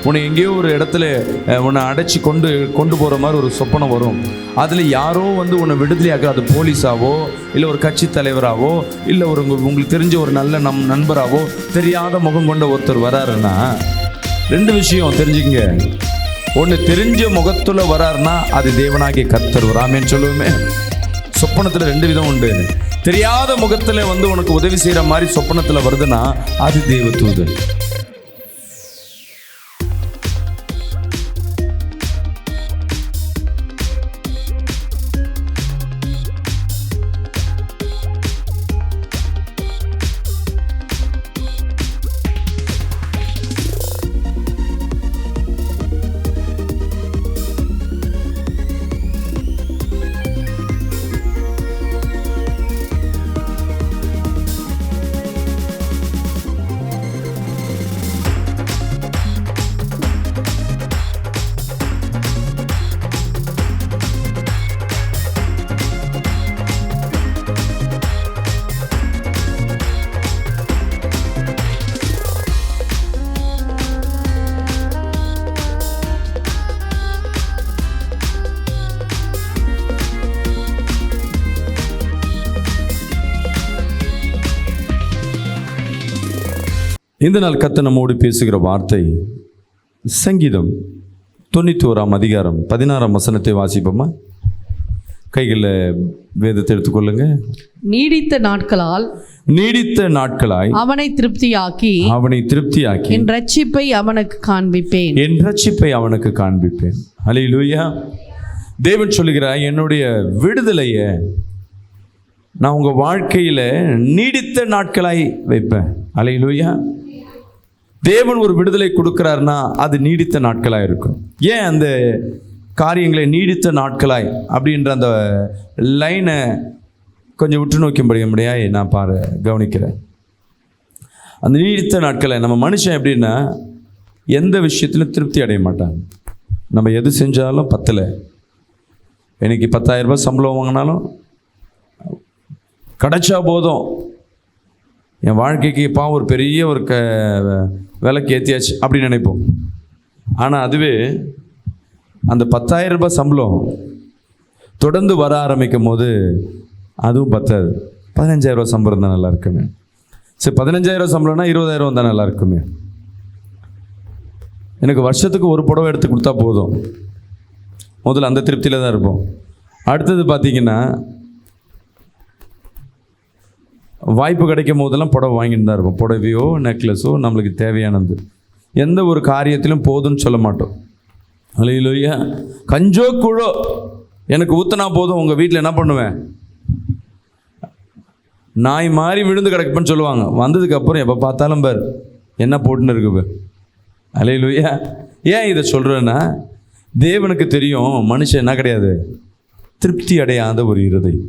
உன்னை எங்கேயோ ஒரு இடத்துல உன்னை அடைச்சி கொண்டு போகிற மாதிரி ஒரு சொப்பனம் வரும். அதில் யாரோ வந்து உன்னை விடுதலையாக்குற, அது போலீஸாவோ இல்லை ஒரு கட்சி தலைவராகவோ இல்லை உங்களுக்கு தெரிஞ்ச ஒரு நல்ல நண்பராகவோ தெரியாத முகம் கொண்ட ஒருத்தர் வராருன்னா 2 விஷயம் தெரிஞ்சுக்கங்க. ஒன்று, தெரிஞ்ச முகத்தில் வராருன்னா அது தேவனாகிய கர்த்தர். ஆமென் சொல்லுவோமே. சொப்பனத்தில் 2 விதம் உண்டு. தெரியாத முகத்தில் வந்து உனக்கு உதவி செய்கிற மாதிரி சொப்பனத்தில் வருதுன்னா அது தேவதூதன். இந்த நாள் கர்த்தர் நம்மோடு பேசுகிற வார்த்தை சங்கீதம் 91 அதிகாரம் 16 வசனத்தை வாசிப்போமா? கைகளில் வேதத்தை எடுத்துக்கொள்ளுங்க. நீடித்த நாட்களாய் அவனை திருப்தியாக்கி என் ரட்சிப்பை அவனுக்கு காண்பிப்பேன். ஹல்லேலூயா. தேவன் சொல்லுகிறார், என்னுடைய விடுதலையை நான் உங்கள் வாழ்க்கையில் நீடித்த நாட்களாய் வைப்பேன். ஹல்லேலூயா. தேவன் ஒரு விடுதலை கொடுக்குறாருன்னா அது நீடித்த நாட்களாக இருக்கும். ஏன் அந்த காரியங்களை நீடித்த நாட்களாய் அப்படின்ற அந்த லைனை கொஞ்சம் உற்று நோக்கும்படியாக நான் கவனிக்கிறேன். அந்த நீடித்த நாட்களை நம்ம மனுஷன் எப்படின்னா எந்த விஷயத்திலும் திருப்தி அடைய மாட்டாங்க. நம்ம எது செஞ்சாலும் பத்தலை. இன்னைக்கு 10,000 ரூபாய் சம்பளம் வாங்கினாலும் கிடைச்சா போதும், என் வாழ்க்கைக்கு ஒரு பெரிய ஒரு விலைக்கு ஏற்றியாச்சு அப்படின்னு நினைப்போம். ஆனால் அதுவே அந்த 10,000 ரூபாய் சம்பளம் தொடர்ந்து வர ஆரம்பிக்கும் போது அதுவும் பத்தாது. 15,000 ரூபாய் சம்பளம் தான் நல்லா இருக்குமே. சரி, 15,000 சம்பளம்னா 20,000 தான் நல்லா இருக்குமே. எனக்கு வருஷத்துக்கு ஒரு புடவை எடுத்து கொடுத்தா போதும். முதல்ல அந்த திருப்தியில் தான் இருப்போம். அடுத்தது பார்த்திங்கன்னா வாய்ப்பு கிடைக்கும் போதெல்லாம் புடவை வாங்கிட்டு தான் இருப்போம். புடவையோ நெக்லஸோ நம்மளுக்கு தேவையானது. எந்த ஒரு காரியத்திலும் போதும்னு சொல்ல மாட்டோம். ஹல்லேலூயா. கஞ்சோ குழோ எனக்கு ஊற்றினா போதும். உங்கள் வீட்டில் என்ன பண்ணுவேன்? நாய் மாதிரி விழுந்து கிடக்குன்னு சொல்லுவாங்க. வந்ததுக்கப்புறம் எப்போ பார்த்தாலும் பார் என்ன போட்டுன்னு இருக்குது. ஹல்லேலூயா. ஏன் இதை சொல்கிறேன்னா, தேவனுக்கு தெரியும் மனுஷன் என்ன கிடையாது, திருப்தி அடையாத ஒரு இருதயம்.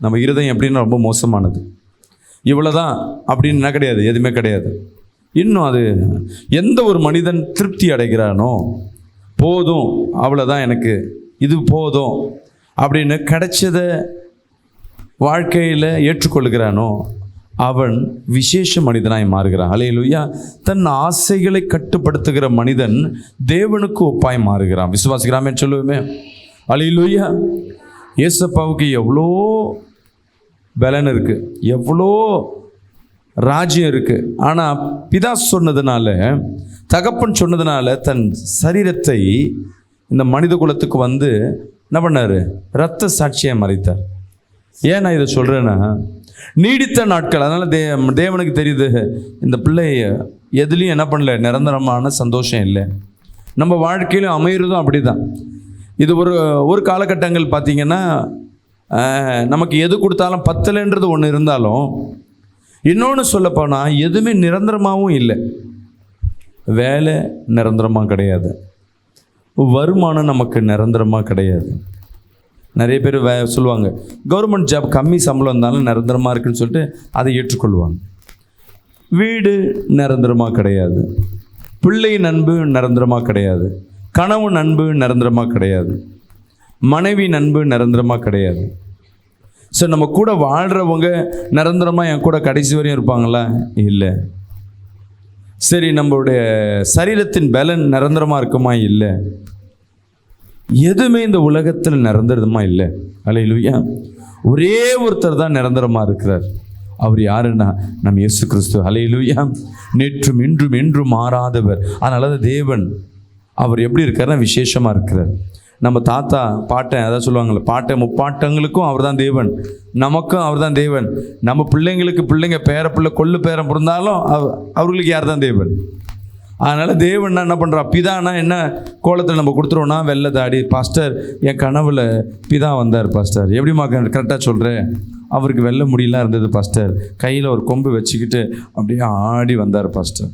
நம்ம இருதயம் எப்படின்னா ரொம்ப மோசமானது. இவ்வளோதான் அப்படின்னு என்ன கிடையாது, எதுவுமே கிடையாது. இன்னும் அது எந்த ஒரு மனிதன் திருப்தி அடைகிறானோ, போதும் அவ்வளோதான் எனக்கு இது போதும் அப்படின்னு கிடைச்சதை வாழ்க்கையில் ஏற்றுக்கொள்கிறானோ அவன் விசேஷ மனிதனாய் மாறுகிறான். ஹல்லேலூயா. தன் ஆசைகளை கட்டுப்படுத்துகிற மனிதன் தேவனுக்கு ஒப்பாய் மாறுகிறான். விசுவாசிக்கிறாமே சொல்லுவோமே. ஹல்லேலூயா. ஏசப்பாவுக்கு எவ்வளோ பலன் இருக்குது, எவ்வளோ ராஜ்யம் இருக்குது. ஆனால் பிதா சொன்னதுனால, தகப்பன் சொன்னதுனால தன் சரீரத்தை இந்த மனித குலத்துக்கு வந்து என்ன பண்ணார்? இரத்த சாட்சியை மறைத்தார். ஏன் நான் இதை சொல்கிறேன்னா, நீடித்த நாட்கள். அதனால் தேவனுக்கு தெரியுது இந்த பிள்ளை எதுலேயும் என்ன பண்ணல, நிரந்தரமான சந்தோஷம் இல்லை. நம்ம வாழ்க்கையிலும் அமைகிறதும் அப்படி தான். இது ஒரு காலகட்டங்கள் பார்த்திங்கன்னா நமக்கு எது கொடுத்தாலும் பத்தலைன்றது ஒன்று இருந்தாலும், இன்னொன்று சொல்லப்போனால் எதுவுமே நிரந்தரமாகவும் இல்லை. வேலை நிரந்தரமாக கிடையாது, வருமானம் நமக்கு நிரந்தரமாக கிடையாது. நிறைய பேர் சொல்லுவாங்க கவர்மெண்ட் ஜாப் கம்மி சம்பளம் இருந்தாலும் நிரந்தரமாக இருக்குன்னு சொல்லிட்டு அதை ஏற்றுக்கொள்வாங்க. வீடு நிரந்தரமாக கிடையாது, பிள்ளையின் அன்பு நிரந்தரமாக கிடையாது, கணவன் அன்பு நிரந்தரமாக கிடையாது, மனைவி அன்பு நிரந்தரமாக கிடையாது. ஸோ நம்ம கூட வாழ்கிறவங்க நிரந்தரமாக என் கூட கடைசி வரையும் இருப்பாங்களா? இல்லை. சரி, நம்மளுடைய சரீரத்தின் பலன் நிரந்தரமாக இருக்குமா? இல்லை. எதுவுமே இந்த உலகத்தில் நிரந்தரமா இல்லை. அல்லேலூயா. ஒரே ஒருத்தர் தான் நிரந்தரமாக இருக்கிறார். அவர் யாருன்னா நம்ம இயேசு கிறிஸ்து. அல்லேலூயா. நேற்றும் இன்றும் என்றும் மாறாதவர். அதனால தான் தேவன் அவர் எப்படி இருக்காருன்னா விசேஷமாக இருக்கிறார். நம்ம தாத்தா பாட்டன் அதான் சொல்லுவாங்கள்ல, பாட்டை முப்பாட்டங்களுக்கும் அவர் தான் தேவன், நமக்கும் அவர் தான் தேவன். நம்ம பிள்ளைங்களுக்கு பிள்ளைங்க பேர பிள்ளை கொள்ளு பேரம் பிறந்தாலும் அவர்களுக்கு யார் தான் தேவன். அதனால் தேவன்னா என்ன பண்ணுறா, பிதானா என்ன கோலத்தில் நம்ம கொடுத்துருவோன்னா வெள்ளை தாடி. பாஸ்டர் என் கனவில் பிதா வந்தார் பாஸ்டர். எப்படிமா கரெக்டாக சொல்கிறேன்? அவருக்கு வெள்ளை முடியெல்லாம் இருந்தது பாஸ்டர். கையில் ஒரு கொம்பு வச்சுக்கிட்டு அப்படியே ஆடி வந்தார் பாஸ்டர்.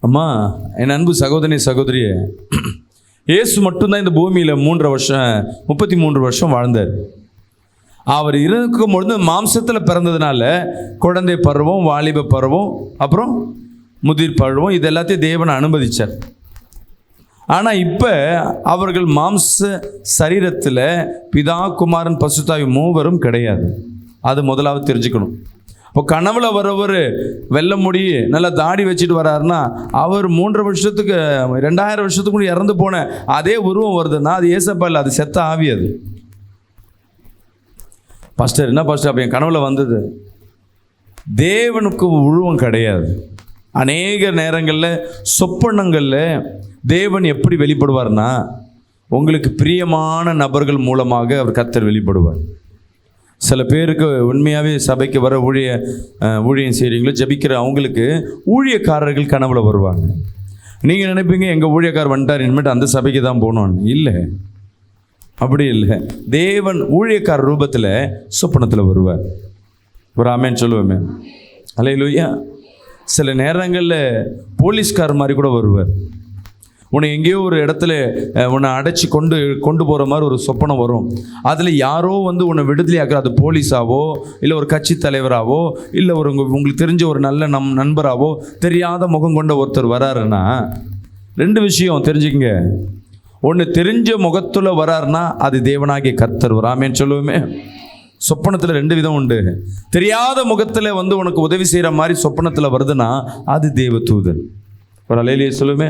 அம்மா, என் அன்பு சகோதரி சகோதரியே, இயேசு மட்டும்தான் இந்த பூமியில் 33 வருஷம் வாழ்ந்தார். அவர் இருக்கும் பொழுது மாம்சத்தில் பிறந்ததுனால குழந்தை பருவம், வாலிப பருவம், அப்புறம் முதிர் பருவம், இது எல்லாத்தையும் தேவன் அனுமதிச்சார். ஆனால் இப்போ அவர்கள் மாம்ச சரீரத்தில் பிதா, குமாரன், பசுத்தாவி மூவரும் கிடையாது. அது முதலாவது தெரிஞ்சுக்கணும். இப்போ கனவுல வரவர் வெள்ளை முடி நல்லா தாடி வச்சுட்டு வர்றாருன்னா அவர் 3 வருஷத்துக்கு 2000 வருஷத்துக்கு முன்னாடி இறந்து போன அதே உருவம் வருதுன்னா அது ஏசப்பா இல்லை, அது செத்த ஆவி. அது பாஸ்டர் என்ன பாஸ்டர் அப்போ என் கனவுல வந்தது? தேவனுக்கு உருவம் கிடையாது. அநேக நேரங்களில் சொப்பனங்களில் தேவன் எப்படி வெளிப்படுவார்னா உங்களுக்கு பிரியமான நபர்கள் மூலமாக அவர் கர்த்தர் வெளிப்படுவார். சில பேருக்கு உண்மையாகவே சபைக்கு வர ஊழியம் செய்கிறீங்களோ ஜபிக்கிற அவங்களுக்கு ஊழியக்காரர்கள் கனவுல வருவாங்க. நீங்கள் நினைப்பீங்க எங்கள் ஊழியக்காரர் வந்துட்டார், இனிமேட்டு அந்த சபைக்கு தான் போகணும்னு. இல்லை, அப்படி இல்லை. தேவன் ஊழியக்கார ரூபத்தில் சொப்பனத்தில் வருவார். ஒரு ஆமேன்னு சொல்லுவோமே. அல்லேலூயா. சில நேரங்களில் போலீஸ்கார் மாதிரி கூட வருவார். உன்னை எங்கேயோ ஒரு இடத்துல உன்னை அடைச்சி கொண்டு போகிற மாதிரி ஒரு சொப்பனம் வரும். அதில் யாரோ உன்னை விடுதலை ஆக்குற, அது போலீஸாவோ இல்லை ஒரு கட்சி தலைவராகவோ இல்லை உங்களுக்கு தெரிஞ்ச ஒரு நல்ல நண்பராகவோ தெரியாத முகம் கொண்ட ஒருத்தர் வராருன்னா 2 விஷயம் தெரிஞ்சுக்கங்க. ஒன்று, தெரிஞ்ச முகத்தில் வராருன்னா அது தேவனாகிய கர்த்தர். வராமேன்னு சொல்லுவோமே. சொப்பனத்தில் 2 விதம் உண்டு. தெரியாத முகத்தில் உனக்கு உதவி செய்கிற மாதிரி சொப்பனத்தில் வருதுன்னா அது தேவ தூதன். ஒரு அலையிலேயே சொல்லுமே.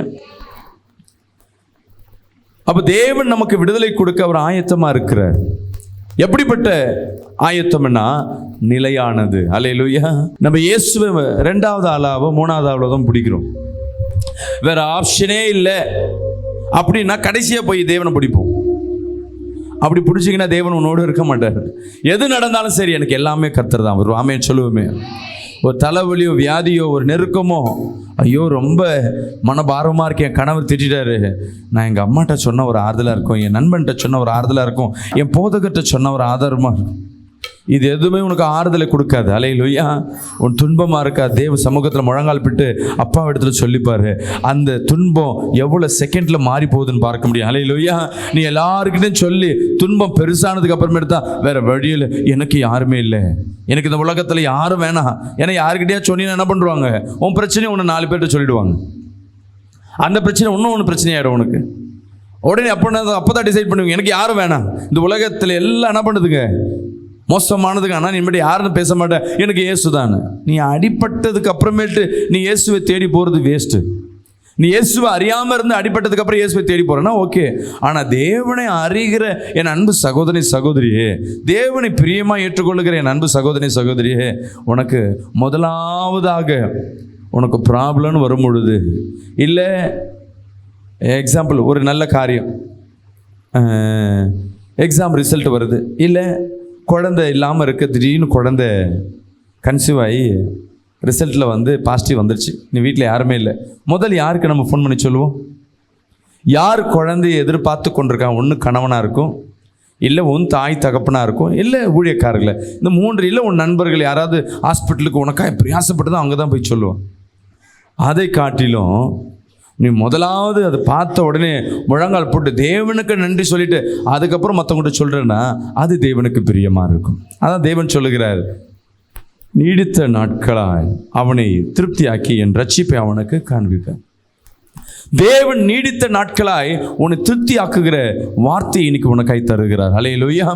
அப்போ தேவன் நமக்கு விடுதலை கொடுக்க அவர் ஆயத்தமாக இருக்கிறார். எப்படிப்பட்ட ஆயத்தம்னா நிலையானது. அல்லேலூயா. நம்ம இயேசுவை 2வது ஆளாவோ 3வது ஆளாவோ தான் பிடிக்கிறோம். வேற ஆப்ஷனே இல்லை அப்படின்னா கடைசியாக போய் தேவனை பிடிப்போம். அப்படி பிடிச்சிங்கன்னா தேவன் உன்னோடு இருக்க மாட்டார். எது நடந்தாலும் சரி எனக்கு எல்லாமே கர்த்தர் தான். ஒரு ஆமே சொல்லுவோமே. ஒரு தலைவலியோ வியாதியோ ஒரு நெருக்கமோ, ஐயோ ரொம்ப மனபாரமாக இருக்கேன், என் கணவர் திட்டாரு, நான் எங்கள் அம்மாட்ட சொன்ன ஒரு ஆறுதலாக இருக்கும், என் நண்பன்கிட்ட சொன்ன ஒரு ஆறுதலாக இருக்கும், என் போதகர்கிட்ட சொன்ன ஒரு ஆதாரமாக இருக்கும். இது எதுவுமே உனக்கு ஆறுதலை கொடுக்காது. அல்லேலூயா. உன் துன்பமாக இருக்கா, தேவ சமூகத்தில் முழங்கால் பிட்டு அப்பா இடத்துல சொல்லிப்பாரு. அந்த துன்பம் எவ்வளோ செகண்டில் மாறி போகுதுன்னு பார்க்க முடியும். அல்லேலூயா. நீ எல்லாருக்கிட்டையும் சொல்லி துன்பம் பெருசானதுக்கு அப்புறமேட்டு தான் வேற வழியில் எனக்கு யாருமே இல்லை, எனக்கு இந்த உலகத்தில் யாரும் வேணாம், ஏன்னா யாருக்கிட்டையா சொன்னீங்கன்னா என்ன பண்ணுவாங்க, உன் பிரச்சனையை ஒன்று 4 பேர்கிட்ட சொல்லிடுவாங்க. அந்த பிரச்சனை ஒன்று பிரச்சனையாயிடும் உனக்கு. உடனே அப்போ தான் டிசைட் பண்ணுவீங்க எனக்கு யாரும் வேணாம், இந்த உலகத்தில் எல்லாம் என்ன பண்ணுதுங்க மோசமானதுக்கு. ஆனால் நீ மட்டும் யாருன்னு பேச மாட்டேன், எனக்கு இயேசு தான். நீ அடிப்பட்டதுக்கு அப்புறமேட்டு நீ இயேசுவை தேடி போகிறது வேஸ்ட்டு. நீ இயேசுவை அறியாமல் இருந்து அடிப்பட்டதுக்கு அப்புறம் இயேசுவை தேடி போகிறேன்னா ஓகே. ஆனால் தேவனை அறிகிற என் அன்பு சகோதரி சகோதரியே, தேவனை பிரியமாக ஏற்றுக்கொள்ளுகிற என் அன்பு சகோதரி சகோதரியே, உனக்கு முதலாவதாக உனக்கு ப்ராப்ளம்னு வரும் பொழுது, இல்லை எக்ஸாம்பிள் ஒரு நல்ல காரியம், எக்ஸாம் ரிசல்ட் வருது, இல்லை குழந்தை இல்லாமல் இருக்க, திடீர்னு குழந்தை கன்சீவ் ஆகி ரிசல்ட்டில் பாசிட்டிவ் வந்துருச்சு, நீ வீட்டில் யாருமே இல்லை. முதல் யாருக்கு நம்ம ஃபோன் பண்ணி சொல்லுவோம்? யார் குழந்தையை எதிர்பார்த்து கொண்டிருக்காங்க? ஒன்று கணவனாக இருக்கும், இல்லை உன் தாய் தகப்பனாக இருக்கும், இல்லை ஊழியக்காரர்களை. இந்த 3 இல்லை உன் நண்பர்கள் யாராவது ஹாஸ்பிட்டலுக்கு உனக்காக பிரயாசப்பட்டு தான் அவங்க தான் போய் சொல்லுவோம். அதை காட்டிலும் நீ முதலாவது அதை பார்த்த உடனே முழங்கால் போட்டு தேவனுக்கு நன்றி சொல்லிட்டு அதுக்கப்புறம் மற்றவங்கள்ட்ட சொல்கிறேன்னா அது தேவனுக்கு பிரியமாக இருக்கும். அதான் தேவன் சொல்லுகிறார், நீடித்த நாட்களாய் அவனை திருப்தியாக்கி என் ரட்சிப்பை அவனுக்கு காண்பிப்பேன். தேவன் நீடித்த நாட்களாய் உன்னை திருப்தி ஆக்குகிற வார்த்தையை இன்னைக்கு உனக்காய் தருகிறார். அல்லேலூயா.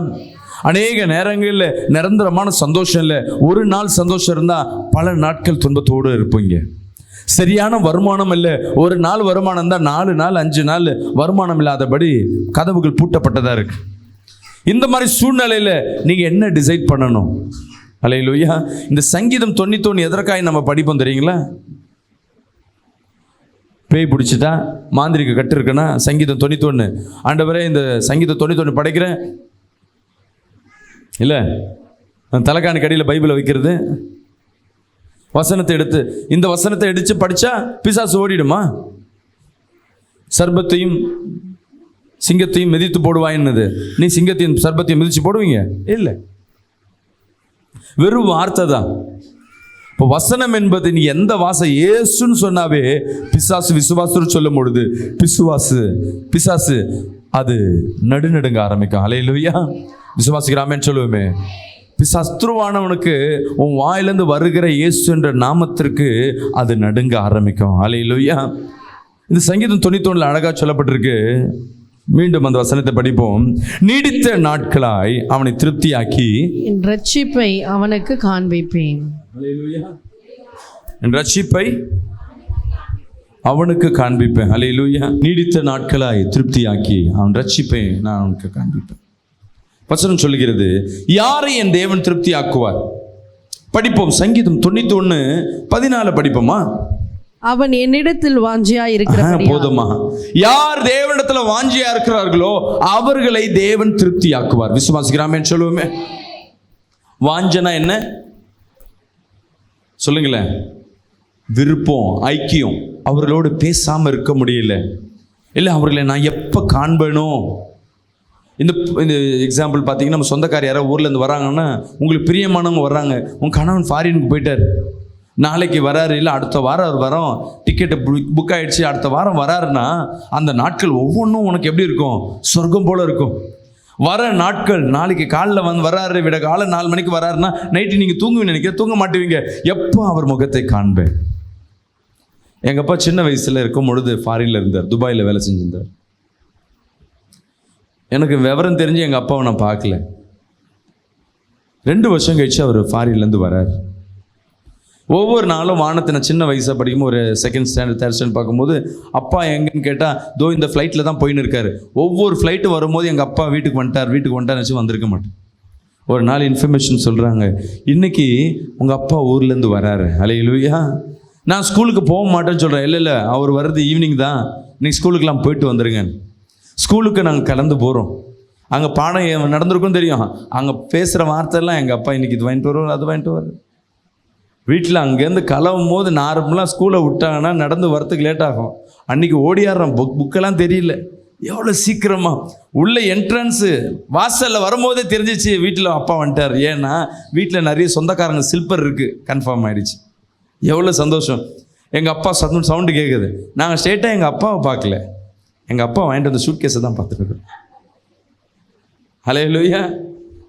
அநேக நேரங்களில் நிரந்தரமான சந்தோஷம் இல்லை. ஒரு நாள் சந்தோஷம் இருந்தால் பல நாட்கள் துன்பத்தோடு இருப்பீங்க. சரியான வருமானம் இல்லை, ஒரு நாள் வருமானம் தான் 4 நாள் 5 நாள் வருமானம் இல்லாதபடி கதவுகள் பூட்டப்பட்டதாக இருக்கு. இந்த மாதிரி சூழ்நிலையில் நீங்கள் என்ன டிசைட் பண்ணணும்? அல்லேலூயா. இந்த சங்கீதம் 91 எதற்காக நம்ம படிப்போம் தெரியுங்களா? பேய் பிடிச்சிட்டா, மாந்திரிக கட்டு இருக்குன்னா சங்கீதம் 91. ஆண்டவரே இந்த சங்கீதம் 91 படைக்கிறேன் இல்லை, தலைக்காணி கடியில் பைபிளை வைக்கிறது, வசனத்தை எடுத்து இந்த வசனத்தை எடுத்து படித்தா பிசாசு ஓடிடுமா? சர்பத்தையும் சிங்கத்தையும் மிதித்து போடுவாயின்னது, நீ சிங்கத்தையும் சர்பத்தையும் மிதித்து போடுவீங்க? இல்லை, வெறும் வார்த்தை தான். இப்போ வசனம் என்பது நீ எந்த இயேசுன்னு சொன்னாவே பிசாசு விசுவாசுன்னு சொல்லும் பொழுது பிசாசு அது நடுநடுங்க ஆரம்பிக்கும். அல்லேலூயா. விசுவாசிக்கிறாமேன்னு சொல்லுவோமே. சத்ருவானவனுக்கு உன் வாயிலிருந்து வருகிற இயேசு என்ற நாமத்திற்கு அது நடுங்க ஆரம்பிக்கும். அல்லேலூயா. இந்த சங்கீதம் 91 அழகா சொல்லப்பட்டிருக்கு. மீண்டும் அந்த வசனத்தை படிப்போம். நீடித்த நாட்களாய் அவனை திருப்தியாக்கி என் ரட்சிப்பை அவனுக்கு காண்பிப்பேன். அல்லேலூயா. என் ரட்சிப்பை அவனுக்கு காண்பிப்பேன். அல்லேலூயா. நீடித்த நாட்களாய் திருப்தியாக்கி அவன் ரட்சிப்பை நான் அவனுக்கு காண்பிப்பேன். வசனம் சொல்லுகிறது, யாரை என் தேவன் திருப்தி ஆக்குவார்? படிப்போம். சங்கீதம் 91:14 படிப்போமா? அவன் என்னிடத்தில் வாஞ்சியா இருக்கிறபடியால். போதுமா? யார் தேவனிடத்துல வாஞ்சியா இருக்கிறார்களோ அவர்களை தேவன் திருப்தி ஆக்குவார். விசுவாசிக்கிறாமேன்னு சொல்லுவோமே. வாஞ்சனா என்ன சொல்லுங்களேன்? விருப்பம், ஐக்கியம். அவர்களோடு பேசாம இருக்க முடியல, இல்லை அவர்களை நான் எப்ப காண்பேனோ. இந்த எக்ஸாம்பிள் பார்த்தீங்கன்னா, நம்ம சொந்தக்கார யாராவது ஊர்லேருந்து வராங்கன்னா, உங்களுக்கு பிரியமானவங்க வர்றாங்க, உங்கள் கணவன் ஃபாரினுக்கு போயிட்டார், நாளைக்கு வராரு, இல்லை அடுத்த வாரம் அவர் வரோம், டிக்கெட்டு புக் ஆகிடுச்சு, அடுத்த வாரம் வராருன்னா அந்த நாட்கள் ஒவ்வொன்றும் உனக்கு எப்படி இருக்கும்? சொர்க்கம் போல் இருக்கும். வர நாட்கள், நாளைக்கு காலைல வராரு, விட காலை 4 மணிக்கு வராருன்னா நைட்டு நீங்கள் தூங்குவீங்க, நினைக்க தூங்க மாட்டுவீங்க. எப்போ அவர் முகத்தை காண்பேன்? எங்கள் அப்பா சின்ன வயசில் இருக்கும் பொழுது ஃபாரினில் இருந்தார், துபாயில் வேலை செஞ்சிருந்தார். எனக்கு விவரம் தெரிஞ்சு எங்கள் அப்பாவை நான் பார்க்கல. 2 வருஷம் கழிச்சு அவர் ஃபாரின்லேருந்து வரார். ஒவ்வொரு நாளும் வானத்தை நான் சின்ன வயசாக படிக்கும்போது ஒரு 2nd ஸ்டாண்டர்ட் 3rd ஸ்டாண்டர்ட் பார்க்கும்போது, அப்பா எங்கன்னு கேட்டால் தோ இந்த ஃப்ளைட்டில் தான் போயின்னு இருக்காரு. ஒவ்வொரு ஃப்ளைட்டு வரும்போது எங்கள் அப்பா வீட்டுக்கு வந்துட்டார் வச்சு வந்திருக்க மாட்டேன். ஒரு நாள் இன்ஃபர்மேஷன் சொல்கிறாங்க, இன்னைக்கு உங்கள் அப்பா ஊர்லேருந்து வராரு. அல்லேலூயா. நான் ஸ்கூலுக்கு போக மாட்டேன்னு சொல்கிறேன். இல்லை அவர் வர்றது ஈவினிங் தான், இன்னைக்கு ஸ்கூலுக்கெலாம் போயிட்டு வந்துடுங்க. ஸ்கூலுக்கு நாங்கள் கலந்து போகிறோம். அங்கே பாடம் நடந்திருக்கும் தெரியும். அங்கே பேசுகிற வார்த்தைலாம் எங்கள் அப்பா இன்னைக்கு இது வாங்கிட்டு வருவார், அது வாங்கிட்டு வருவார். வீட்டில் அங்கேருந்து கிளம்பும் போது நார்மலாக ஸ்கூலை விட்டாங்கன்னா நடந்து வரத்துக்கு லேட் ஆகும். அன்றைக்கி ஓடியாடுறோம், புக்கெல்லாம் தெரியல. எவ்வளோ சீக்கிரமாக உள்ள என்ட்ரன்ஸு வாசலில் வரும்போதே தெரிஞ்சிச்சு வீட்டில் அப்பா வந்துட்டார். ஏன்னா வீட்டில் நிறைய சொந்தக்காரங்க சில்பர் இருக்குது, கன்ஃபார்ம் ஆகிடுச்சு. எவ்வளோ சந்தோஷம். எங்கள் அப்பா சவுண்டு கேட்குது. நாங்கள் ஸ்ட்ரெயிட்டாக எங்கள் அப்பாவை பார்க்கல, எங்கள் அப்பா வாங்கிட்டு வந்த சூட்கேஸை தான் பார்த்துருக்கோம். அல்லேலூயா.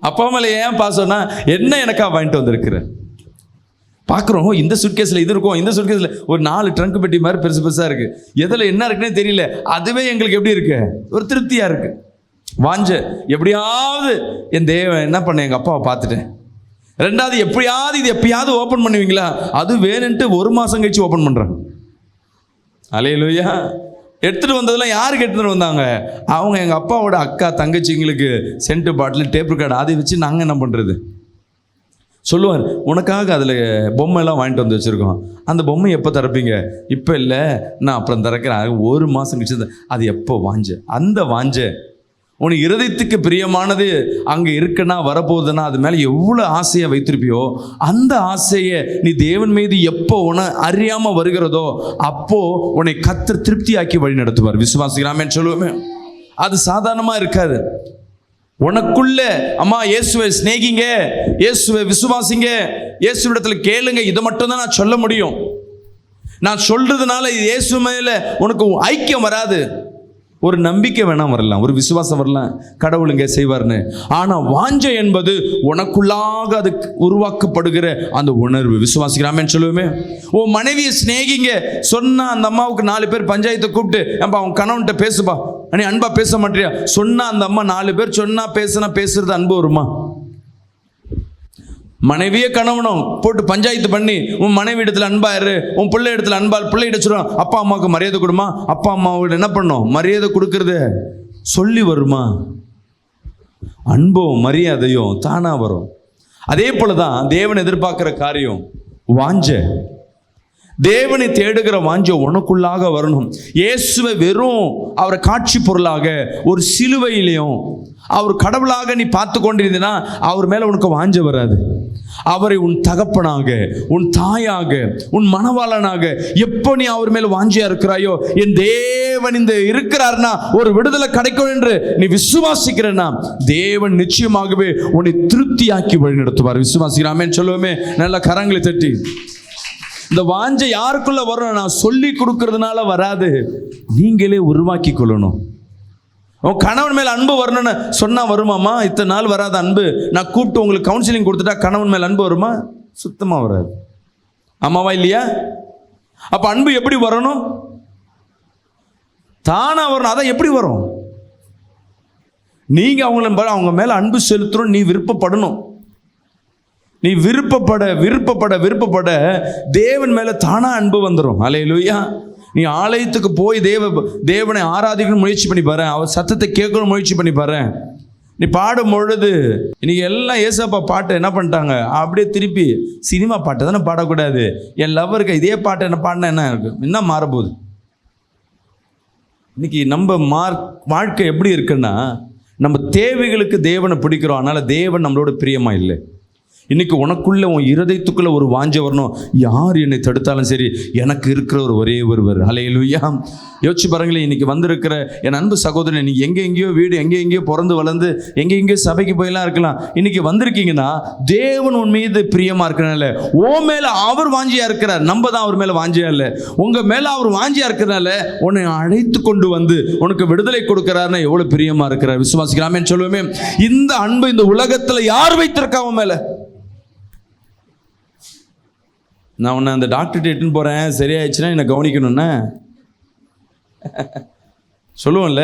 அப்பா மேலே ஏன் பாசம்னா, என்ன எனக்கா வாங்கிட்டு வந்திருக்கிற பார்க்குறோம். இந்த சூட்கேஸில் இது இருக்கும், இந்த சூட்கேஸில் ஒரு 4 ட்ரங்க் பெட்டி மாதிரி பெருசாக இருக்குது. எதில் என்ன இருக்குன்னே தெரியல. அதுவே எங்களுக்கு எப்படி இருக்கு? ஒரு திருப்தியாக இருக்குது. வாஞ்ச எப்படியாவது என் தேவன் என்ன பண்ண, எங்கள் அப்பாவை பார்த்துட்டேன். 2வது எப்பயாவது ஓப்பன் பண்ணுவீங்களா? அது வேணுன்ட்டு 1 மாதம் கழிச்சு ஓப்பன் பண்ணுறாங்க. அல்லேலூயா. எடுத்துகிட்டு வந்ததெல்லாம் யாருக்கு எடுத்துகிட்டு வந்தாங்க? அவங்க எங்கள் அப்பாவோட அக்கா தங்கச்சிங்களுக்கு சென்ட் பாட்டில், டேப் ரெக்கார்டு, அதை வச்சு நாங்கள் என்ன பண்ணுறது? சொல்லுவார், உனக்காக அதில் பொம்மைலாம் வாங்கிட்டு வந்து வச்சுருக்கோம், அந்த பொம்மை எப்போ திறப்பீங்க? இப்போ இல்லை, நான் அப்புறம் திறக்கிறேன். 1 மாதம் கழிச்சு. அது எப்போ அந்த வாஞ்ச உனக்கு இருதயத்துக்கு பிரியமானது அங்கே இருக்குன்னா, வரப்போகுதுன்னா, அது மேலே எவ்வளோ ஆசையை வைத்திருப்பியோ, அந்த ஆசையை நீ தேவன் மீது எப்போ உன அறியாமல் வருகிறதோ அப்போ உன்னை கர்த்தர் திருப்தியாக்கி வழி நடத்துவார். விசுவாசிக்கிறாமேன்னு சொல்லுவோமே. அது சாதாரணமாக இருக்காது. உனக்குள்ள அம்மா இயேசுவை சிநேகிங்க, இயேசுவை விசுவாசிங்க, இயேசுவிடத்துல கேளுங்க, இதை மட்டும் தான் நான் சொல்ல முடியும். நான் சொல்றதுனால இயேசு மேல உனக்கு ஐக்கியம் வராது. ஒரு நம்பிக்கை வேணாம் வரலாம், ஒரு விசுவாசம் வரலாம், கடவுளுங்க செய்வார்னு. ஆனா வாஞ்சை என்பது உனக்குள்ளாக அது உருவாக்கப்படுகிற அந்த உணர்வு. விசுவாசிக்கிறாமேன்னு சொல்லுவோமே. ஓ மனைவியை சிநேகிங்க சொன்னா, அந்த அம்மாவுக்கு 4 பேர் பஞ்சாயத்தை கூப்பிட்டு, அப்பா அவன் கணவன்கிட்ட பேசுப்பா, நீ அன்பா பேச மாட்டியா சொன்னா, அந்த அம்மா 4 பேர் சொன்னா பேசுறது அன்பு வருமா? மனைவியே கணவனும் போட்டு பஞ்சாயத்து பண்ணி உன் மனைவி இடத்துல அன்பாயிரு, உன் பிள்ளை இடத்துல அன்பால், பிள்ளை இடச்சுடும் அப்பா அம்மாவுக்கு மரியாதை கொடுமா, அப்பா அம்மாவோட என்ன பண்ணும் மரியாதை கொடுக்கறது சொல்லி வருமா? அன்பும் மரியாதையும் தானா வரும். அதே போலதான் தேவன் எதிர்பார்க்கிற காரியம் வாஞ்ச. தேவனை தேடுகிற வாஞ்ச உனக்குள்ளாக வரணும். இயேசுவை வெறும் அவரை காட்சி பொருளாக ஒரு சிலுவையிலையும் அவர் கடவுளாக நீ பார்த்து கொண்டிருந்தீனா அவர் மேல உனக்கு வாஞ்ச வராது. அவரை உன் தகப்பனாக, உன் தாயாக, உன் மணவாளனாக எப்போ நீ அவர் மேல வாஞ்சியா இருக்கிறாயோ, என் தேவன் இந்த இருக்கிறார்னா ஒரு விடுதலை கிடைக்கும் என்று நீ விசுவாசிக்கிறனா தேவன் நிச்சயமாகவே உன்னை திருப்தியாக்கி வழி நடத்துவார். விசுவாசிக்கிறாமேன்னு சொல்லுவோமே நல்ல கரங்களை தட்டி. இந்த வாஞ்சை யாருக்குள்ள வரும்? நான் சொல்லி கொடுக்கறதுனால வராது, நீங்களே உருவாக்கி கொள்ளணும். உன் கணவன் மேல அன்பு வரணும்னு சொன்னா வருமாமா? இத்தனை நாள் வராத அன்பு நான் கூப்பிட்டு உங்களுக்கு கவுன்சிலிங் கொடுத்துட்டா கணவன் மேல அன்பு வருமா? சுத்தமா வராது. ஆமாவா இல்லையா? அப்ப அன்பு எப்படி வரணும்? தானா வரணும். அதான் எப்படி வரும்? நீங்க அவங்க மேல அன்பு செலுத்தணும், நீ விருப்பப்படணும். நீ விருப்பப்பட தேவன் மேல தானா அன்பு வந்துடும். அல்லேலூயா. நீ ஆலயத்துக்கு போய் தேவனை ஆராதிக்கணும் முயற்சி பண்ணி பாரு, அவர் சத்தத்தை கேட்கணும் முயற்சி பண்ணி பாரு. நீ பாடும் பொழுது இன்னைக்கு எல்லாம் ஏசப்பா பாட்டை என்ன பண்ணிட்டாங்க, அப்படியே திருப்பி சினிமா பாட்டை தானே பாடக்கூடாது, என் லவ்வருக்கு இதே பாட்டை என்ன பாடினா என்ன இருக்கு, என்ன மாறப்போகுது? இன்னைக்கு நம்ம வாழ்க்கை எப்படி இருக்குன்னா, நம்ம தேவைகளுக்கு தேவனை பிடிக்கிறோம், அதனால தேவன் நம்மளோட பிரியமா இல்லை. இன்னைக்கு உனக்குள்ள உன் இருதயத்துக்குள்ள ஒரு வாஞ்ச வரணும். யார் என்னை தடுத்தாலும் சரி, எனக்கு இருக்கிற ஒரே ஒருவர். அல்லேலூயா. யோசிச்சு பாருங்களேன், இன்னைக்கு வந்திருக்கிற என் அன்பு சகோதரன், நீ எங்கெங்கேயோ வீடு, எங்கெங்கேயோ பிறந்து வளர்ந்து எங்கெங்கேயோ சபைக்கு போயெல்லாம் இருக்கலாம். இன்னைக்கு வந்திருக்கீங்கன்னா தேவன் உன் மீது பிரியமா இருக்கிறனால, உன் மேல அவர் வாஞ்சியா இருக்கிறார். நம்ம தான் அவர் மேல வாஞ்சியா இல்லை, உங்க மேல அவர் வாஞ்சியா இருக்கிறனால உன்னை அழைத்து கொண்டு வந்து உனக்கு விடுதலை கொடுக்கிறாருன்னா எவ்வளவு பிரியமா இருக்கிறார். விசுவாசிக்கலாமேன்னு சொல்லுவோமே. இந்த அன்பு இந்த உலகத்துல யார் வைத்திருக்கா அவன் மேல? நான் உன்னை அந்த டாக்டர்கிட்ட இட்டுன்னு போகிறேன், சரியாயிடுச்சுன்னா என்னை கவனிக்கணும்னா சொல்லுவோம்ல.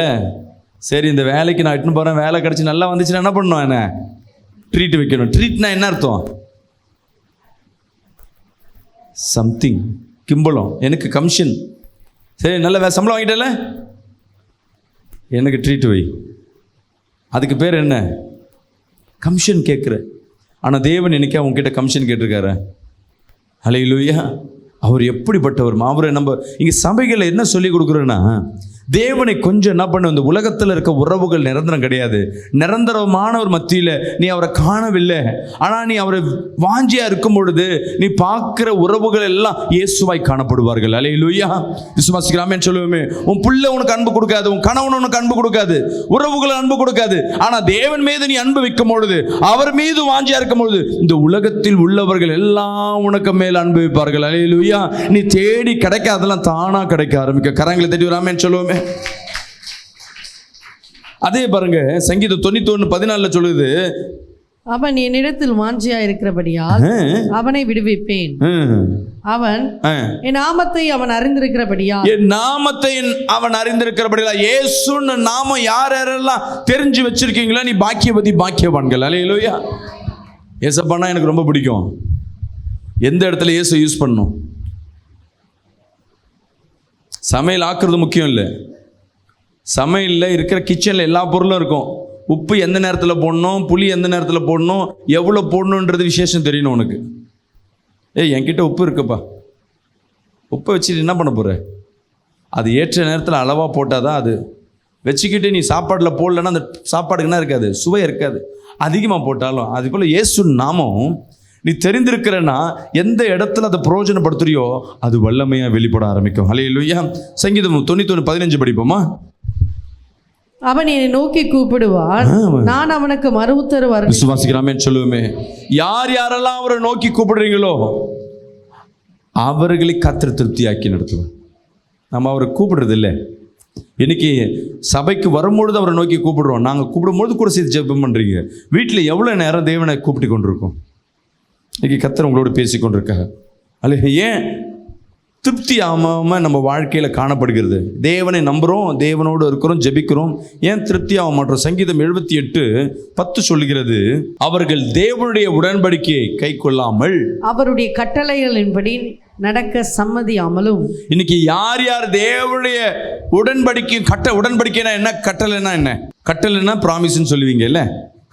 சரி இந்த வேலைக்கு நான் இட்டுன்னு போகிறேன், வேலை கிடச்சி நல்லா வந்துச்சுன்னா என்ன பண்ணணும், என்ன ட்ரீட் வைக்கணும். ட்ரீட்னா என்ன அர்த்தம்? சம்திங், கிம்பளம், எனக்கு கமிஷன். சரி நல்ல சம்பளம் வாங்கிட்டல, எனக்கு ட்ரீட் வை. அதுக்கு பேர் என்ன? கமிஷன் கேட்குற. ஆனால் தேவன் என்னைக்கே அவங்ககிட்ட கமிஷன் கேட்டிருக்காரு? அல்லேலூயா. அவர் எப்படிப்பட்டவர்? அவரை நம்ம இங்கே சபைகளில் என்ன சொல்லி கொடுக்குறோன்னா, தேவனை கொஞ்சம் என்ன பண்ண, இந்த உலகத்தில் இருக்க உறவுகள் நிரந்தரம் கிடையாது. நிரந்தரமானவர் மத்தியில் நீ அவரை காணவில்லை, ஆனால் நீ அவரை வாஞ்சியா இருக்கும் பொழுது நீ பார்க்குற உறவுகள் எல்லாம் இயேசுவாய் காணப்படுவார்கள். அல்லேலூயா. விசுவாசிக்கலாமேன்னு சொல்லுவோமே. உன் பிள்ளை உனக்கு அன்பு கொடுக்காது, உன் கணவன் உனக்கு அன்பு கொடுக்காது, உறவுகள் அன்பு கொடுக்காது. ஆனால் தேவன் மீது நீ அன்பு வைக்கும் பொழுது, அவர் மீது வாஞ்சியா இருக்கும் பொழுது, இந்த உலகத்தில் உள்ளவர்கள் எல்லாம் உனக்கு மேல் அன்பு வைப்பார்கள். அல்லேலூயா. நீ தேடி கிடைக்காதெல்லாம் தானா கிடைக்க ஆரம்பிக்க. கரங்களை தேடி வராமேன்னு சொல்லுவோமே. அதே பாருங்க, சங்கீதம் 91:14 சொல்லுது, அவன் என்னிடத்தில் வாஞ்சியா இருக்கிறபடியால் அவனை விடுவிப்பேன். அவன் என் நாமத்தை அவன் அறிந்திருக்கிறபடியால், என் நாமத்தை அவன் அறிந்திருக்கிறபடியால். இயேசுன்னு நாமம் யார் யாரெல்லாம் தெரிஞ்சு வச்சிருக்கீங்களா, நீ பாக்கியவதி பாக்கியவான்கள். அல்லேலூயா. ஏசப்பானா எனக்கு ரொம்ப பிடிக்கும். எந்த இடத்துல இயேசு யூஸ் பண்ணணும்? சமையல் ஆக்குறது முக்கியம் இல்லை, சமையலில் இருக்கிற கிச்சனில் எல்லா பொருளும் இருக்கும். உப்பு எந்த நேரத்தில் போடணும், புளி எந்த நேரத்தில் போடணும், எவ்வளோ போடணுன்றது விசேஷம் தெரியணும் உனக்கு. என்கிட்ட உப்பு இருக்குப்பா, உப்பை வச்சுட்டு என்ன பண்ண போகிற? அது ஏற்ற நேரத்தில் அளவாக போட்டால் தான் அது. வச்சுக்கிட்டு நீ சாப்பாட்டில் போடலன்னா அந்த சாப்பாடுக்கு என்ன இருக்காது, சுவை இருக்காது. அதிகமாக போட்டாலும் அது போல் இயேசு நாமம் நீ தெரிந்திருக்கிறன்னா எந்த இடத்துல அதை பிரயோஜனப்படுத்துறியோ அது வல்லமையாக வெளிப்பட ஆரம்பிக்கும். அல்லேலூயா. சங்கீதம் 91:15 படிப்போமா. அவன் என்னை நோக்கி கூப்பிடுவான், நான் அவனுக்கு மறு உத்தரவு அருளுவேன். விசுவாசிக்கிறாமேன்னு சொல்லுவோமே. யார் யாரெல்லாம் அவரை நோக்கி கூப்பிடுறீங்களோ அவர்களை கர்த்தர் திருப்தியாக்கி நடத்துவார். நம்ம அவரை கூப்பிடுறது இல்லை. இன்னைக்கு சபைக்கு வரும்பொழுது அவரை நோக்கி கூப்பிடுறோம். நாங்கள் கூப்பிடும்பொழுது கூட சேர்த்து ஜெபம் பண்ணுறீங்க. வீட்டில் எவ்வளோ நேரம் தேவனை கூப்பிட்டு கொண்டிருக்கோம்? இன்னைக்கு கர்த்தர் உங்களோடு பேசி கொண்டிருக்காங்க. அல்ல ஏன் திருப்தி ஆகாமல் நம்ம வாழ்க்கையில் காணப்படுகிறது. தேவனை நம்புகிறோம், தேவனோடு இருக்கிறோம், ஜெபிக்கிறோம், ஏன் திருப்தி ஆக மாட்டோம்? சங்கீதம் 78:10 சொல்லுகிறது, அவர்கள் தேவனுடைய உடன்படிக்கையை கை கொள்ளாமல் அவருடைய கட்டளைகளின்படி நடக்க சம்மதியாமலும். இன்னைக்கு யார் யார் தேவனுடைய உடன்படிக்கைனா என்ன, கட்டளைன்னா என்ன? கட்டளைன்னா ப்ராமிஸ்ன்னு சொல்லுவீங்க இல்லை?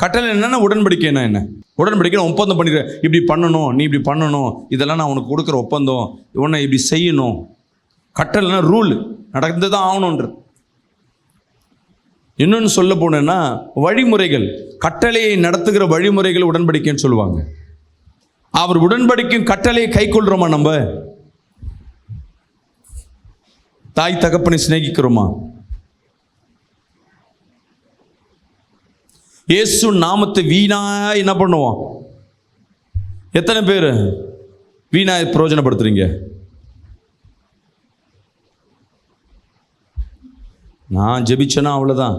கட்டளை என்னன்னா உடன்படிக்கைனா என்ன? உடன்படிக்கை ஒப்பந்தம் பண்ணிக்கிறேன், இப்படி பண்ணணும், நீ இப்படி பண்ணணும், இதெல்லாம் நான் உனக்கு கொடுக்குற ஒப்பந்தம், உன்னை இப்படி செய்யணும். கட்டளைனா ரூல், நடந்து தான் ஆகணுன்ற. இன்னொன்று சொல்ல போனேன்னா வழிமுறைகள், கட்டளையை நடத்துகிற வழிமுறைகள் உடன்படிக்கைன்னு சொல்லுவாங்க. அவர் உடன்படிக்கையும் கட்டளையை கை கொள்றோமா? நம்ம தாய் தகப்பனை சிநேகிக்கிறோமா? இயேசு நாமத்தை வீணா என்ன பண்ணுவோம்? எத்தனை பேர் வீணா பிரயோஜனப்படுத்துறீங்க? நான் ஜெபிச்சேன்னா அவ்வளோதான்.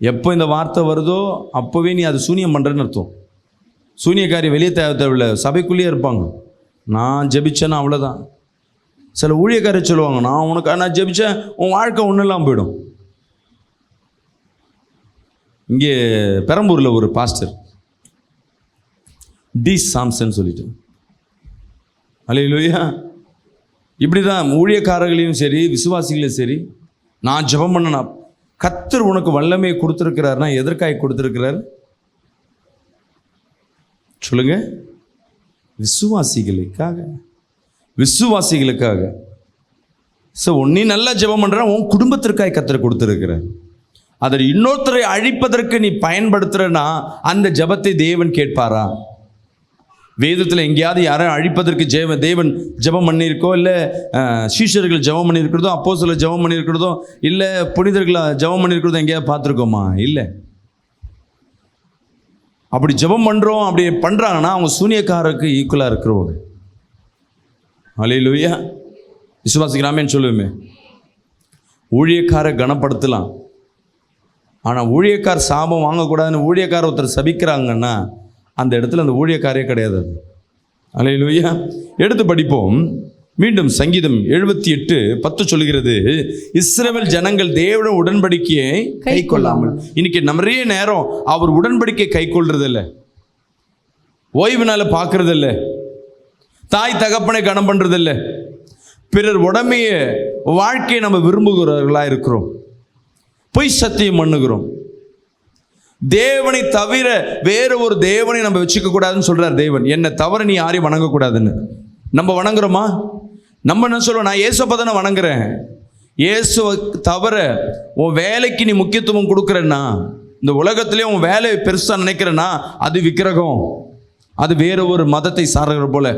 எப்போ இந்த வார்த்தை வருதோ அப்போவே நீ அது சூனியம் பண்ணுறேன்னு அர்த்தம். சூனியக்காரி வெளியே தேவையில்லை, சபைக்குள்ளேயே இருப்பாங்க. நான் ஜெபிச்சேன்னா அவ்வளோதான். சில ஊழியக்காரி சொல்லுவாங்க, நான் ஜெபிச்சேன், உன் வாழ்க்கை ஒன்றும் இல்லாமல் போயிடும். இங்கே பெரம்பூரில் ஒரு பாஸ்டர் டி சாம்சன் சொல்லிட்டு, அல்லேலூயா, இப்படி தான் ஊழியக்காரர்களையும் சரி விசுவாசிகளையும் சரி, நான் ஜெபம் பண்ணனா கர்த்தர் உனக்கு வல்லமையை கொடுத்துருக்கிறாருன்னா எதற்காக கொடுத்துருக்கிறார் சொல்லுங்க? விசுவாசிகளுக்காக. ஸோ நீ நல்லா ஜெபம் பண்ணுற, உன் குடும்பத்திற்காக கர்த்தர் கொடுத்துருக்கிறார். அதை இன்னொருத்தரை அழிப்பதற்கு நீ பயன்படுத்துறனா அந்த ஜெபத்தை தேவன் கேட்பாரா? வேதத்தில் எங்கேயாவது யாரும் அழிப்பதற்கு தேவன் ஜெபம் பண்ணியிருக்கோ, இல்லை சீஷர்கள் ஜெபம் பண்ணியிருக்கிறதோ, அப்போஸ்தலர் ஜெபம் பண்ணியிருக்கிறதோ, இல்லை புனிதர்களை ஜெபம் பண்ணியிருக்கிறதோ எங்கேயாவது பார்த்துருக்கோமா? இல்லை. அப்படி ஜெபம் பண்ணுறோம், அப்படி பண்ணுறாங்கன்னா அவங்க சூனியக்காரருக்கு ஈக்குவலாக இருக்கிறவங்க. அல்லேலூயா. விசுவாசிக்கிறாமேன்னு சொல்லுவோமே. ஊழியக்காரை கனப்படுத்தலாம், ஆனால் ஊழியக்கார் சாபம் வாங்கக்கூடாதுன்னு ஊழியக்கார ஒருத்தர் சபிக்கிறாங்கன்னா அந்த இடத்துல அந்த ஊழியக்காரே கிடையாது. அல்லேலூயா. எடுத்து படிப்போம் மீண்டும். சங்கீதம் 78:10 சொல்லுகிறது, இஸ்ரவேல் ஜனங்கள் தேவனுடைய உடன்படிக்கையை கை கொள்ளாமல். இன்னைக்கு நிறைய நேரம் அவர் உடன்படிக்கை கை கொள்றது இல்லை, ஓய்வுனால பார்க்கறது இல்லை, தாய் தகப்பனை கனம் பண்றது இல்லை, பிறர் உடமைய வாழ்க்கையை நம்ம விரும்புகிறவர்களாக இருக்கிறோம், பொய் சத்தியம் பண்ணுகிறோம். தேவனை தவிர வேற ஒரு தேவனை நம்ம வச்சுக்க கூடாதுன்னு சொல்றார் தேவன். என்னை தவிர நீ யாரையும் வணங்கக்கூடாதுன்னு. நம்ம வணங்குறோமா? நம்ம என்ன சொல்லுவோம்? நான் இயேசுவை தானே வணங்குறேன். இயேசுவை தவிர உன் வேலைக்கு நீ முக்கியத்துவம் கொடுக்குறேன்னா, இந்த உலகத்திலே உன் வேலையை பெருசாக நினைக்கிறேன்னா அது விக்கிரகம், அது வேற ஒரு மதத்தை சார்கிற போல.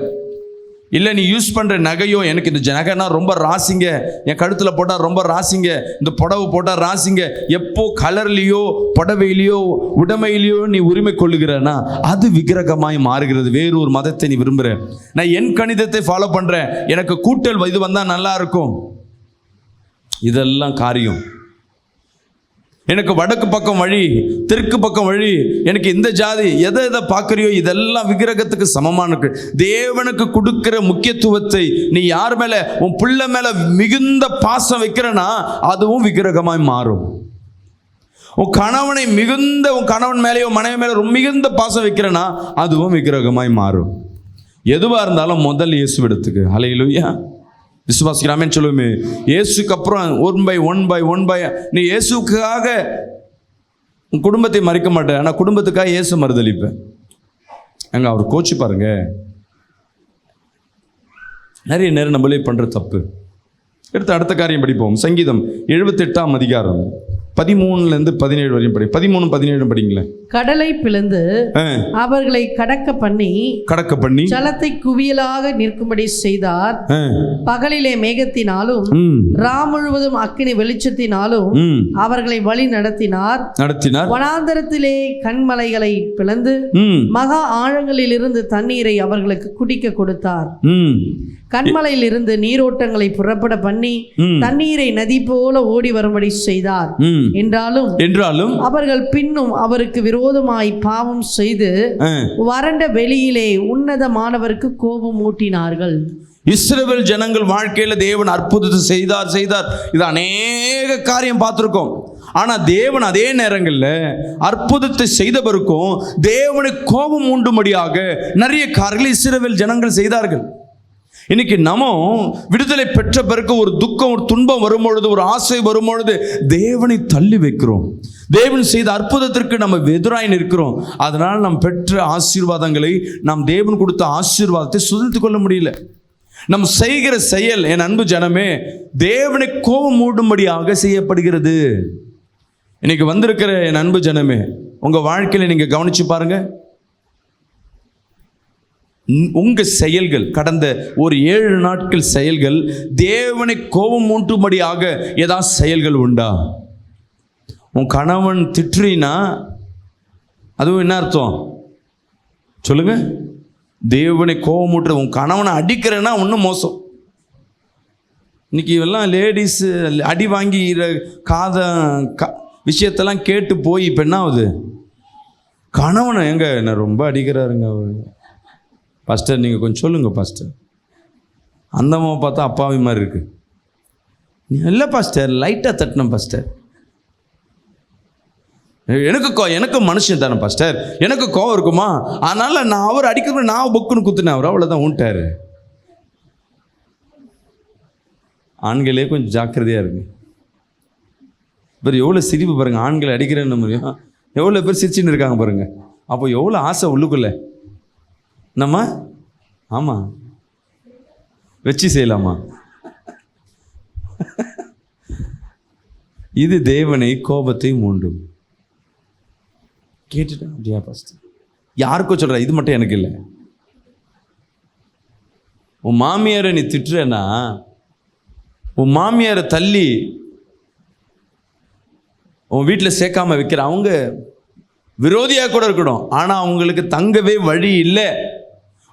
இல்லை நீ யூஸ் பண்ணுற நகையோ, எனக்கு இந்த நகைனா ரொம்ப ராசிங்க, என் கழுத்தில் போட்டால் ரொம்ப ராசிங்க, இந்த புடவை போட்டால் ராசிங்க, எப்போ கலர்லேயோ புடவையிலையோ உடைமையிலையோ நீ உரிமை கொள்ளுகிறனா அது விக்கிரகமாய் மாறுகிறது. வேறு ஒரு மதத்தை நீ விரும்புகிற. நான் என் கணிதத்தை ஃபாலோ பண்ணுறேன், எனக்கு கூட்டல் இது வந்தால் நல்லா இருக்கும், இதெல்லாம் காரியம். எனக்கு வடக்கு பக்கம் வழி, தெற்கு பக்கம் வழி, எனக்கு இந்த ஜாதி, எதை பார்க்குறியோ இதெல்லாம் விக்கிரகத்துக்கு சமமான. தேவனுக்கு கொடுக்கிற முக்கியத்துவத்தை நீ யார் மேலே, உன் பிள்ளை மேலே மிகுந்த பாசம் வைக்கிறனா அதுவும் விக்கிரகமாய் மாறும். உன் கணவனை உன் கணவன் மேலேயோ மனைவி மேலே ரொம்ப மிகுந்த பாசம் வைக்கிறனா அதுவும் விக்கிரகமாய் மாறும். எதுவாக இருந்தாலும் முதல் இயேசுவிடத்துக்கு. அல்லேலூயா. விசுவாசிக்கிறாமேன்னு சொல்லுவோமே. இயேசுக்கு அப்புறம் ஒன் பை நீ இயேசுக்காக உன் குடும்பத்தை மறிக்க மாட்டேன், ஆனால் குடும்பத்துக்காக இயேசு மறுதளிப்பேன். அங்கே அவர் கோச்சு பாருங்க. நிறைய நேரம் நம்மளே பண்ணுற தப்பு. எடுத்து அடுத்த காரியம் படிப்போம். சங்கீதம் 78ஆம் அதிகாரம் 13-17 வரையும் படி. 13-17 படிங்களேன். கடலை பிளந்து அவர்களை கடக்க பண்ணி ஜலத்தை குவியலாக நிற்கும்படி செய்தார். பகலிலே மேகத்தினாலும் ரா முழுவதும் அக்கினி வெளிச்சத்தினாலும் அவர்களை வழி நடத்தினார். வனாந்தரத்திலே கண்மலைகளை பிளந்து மகா ஆழங்களில் இருந்து தண்ணீரை அவர்களுக்கு குடிக்க கொடுத்தார். கண்மலையில் இருந்து நீரோட்டங்களை புறப்பட பண்ணி தண்ணீரை நதி போல ஓடி வரும்படி செய்தார். என்றாலும் அவர்கள் பின்னும் அவருக்கு விரோதமாக விரோதமாய் பாவம் செய்து வறண்ட வெளியிலே உன்னதமானவருக்கு கோபம் ஊட்டினார்கள். இஸ்ரவேல் ஜனங்கள் வாழ்க்கையில தேவன் அற்புதத்தை செய்தார். இது அநேக காரியம் பார்த்துருக்கோம். ஆனா தேவன் அதே நேரங்களில் அற்புதத்தை செய்தவருக்கும் தேவனுக்கு கோபம் உண்டும்படியாக நிறைய காரியங்களை இஸ்ரவேல் ஜனங்கள் செய்தார்கள். இன்னைக்கு நம்ம விடுதலை பெற்ற பிறகு ஒரு துக்கம், ஒரு துன்பம் வரும்பொழுது, ஒரு ஆசை வரும்பொழுது தேவனை தள்ளி வைக்கிறோம். தேவன் செய்த அற்புதத்திற்கு நம்ம எதிராய் நிற்கிறோம். அதனால் நாம் பெற்ற ஆசீர்வாதங்களை, நாம் தேவன் கொடுத்த ஆசீர்வாதத்தை சுதந்தித்துக் கொள்ள முடியல. நம் செய்கிற செயல், என் அன்பு ஜனமே, தேவனை கோபம் மூடும்படியாக செய்யப்படுகிறது. இன்னைக்கு வந்திருக்கிற என் அன்பு ஜனமே, உங்க வாழ்க்கையில நீங்க கவனிச்சு பாருங்க. உங்க செயல்கள், கடந்த ஒரு 7 நாட்கள் செயல்கள் தேவனை கோபம் மூட்டும்படியாக ஏதாவது செயல்கள் உண்டா? உன் கணவன் திட்டுறீனா அதுவும் என்ன அர்த்தம் சொல்லுங்க? தேவனை கோபம் மூட்டுற. உன் கணவனை அடிக்கிறேன்னா இன்னும் மோசம். இன்னைக்கு எல்லாம் லேடிஸ் அடி வாங்கிற விஷயத்தெல்லாம் கேட்டு போய் இப்போ என்ன ஆகுது? கணவனை எங்க என்ன ரொம்ப அடிக்கிறாருங்க பாஸ்டர், நீங்கள் கொஞ்சம் சொல்லுங்க பாஸ்டர். அந்த அம்மாவை பார்த்தா அப்பாவி மாதிரி இருக்கு. இல்லை பாஸ்டர், லைட்டாக தட்டினேன் பாஸ்டர். எனக்கு மனுஷன் தானே பாஸ்டர், எனக்கு கோவம் இருக்குமா? அதனால நான் அவர் அடிக்கிற நான் புக்குன்னு குத்துனேன், அவர் அவ்வளோதான் ஊன்ட்டாரு. ஆண்களே கொஞ்சம் ஜாக்கிரதையாக இருக்கு. இப்போ எவ்வளோ சிரிப்பு பாருங்க, ஆண்களை அடிக்கிறேன்னு முடியும், எவ்வளோ பேர் சிரிச்சுன்னு இருக்காங்க பாருங்க. அப்போ எவ்வளோ ஆசை உள்ளுக்குள்ள. நம்ம ஆமாம் வச்சு செய்யலாமா? இது தேவனை கோபத்தை மூண்டும். கேட்டுட்டேன் அப்படியா பாஸ்டர்? யாருக்கோ சொல்ற, இது மட்டும் எனக்கு இல்லை. உன் மாமியாரை நீ திட்டுறேன்னா, உன் மாமியாரை தள்ளி உன் வீட்டில் சேர்க்காம வைக்கிற, அவங்க விரோதியாக கூட இருக்கணும், ஆனால் அவங்களுக்கு தங்கவே வழி இல்லை.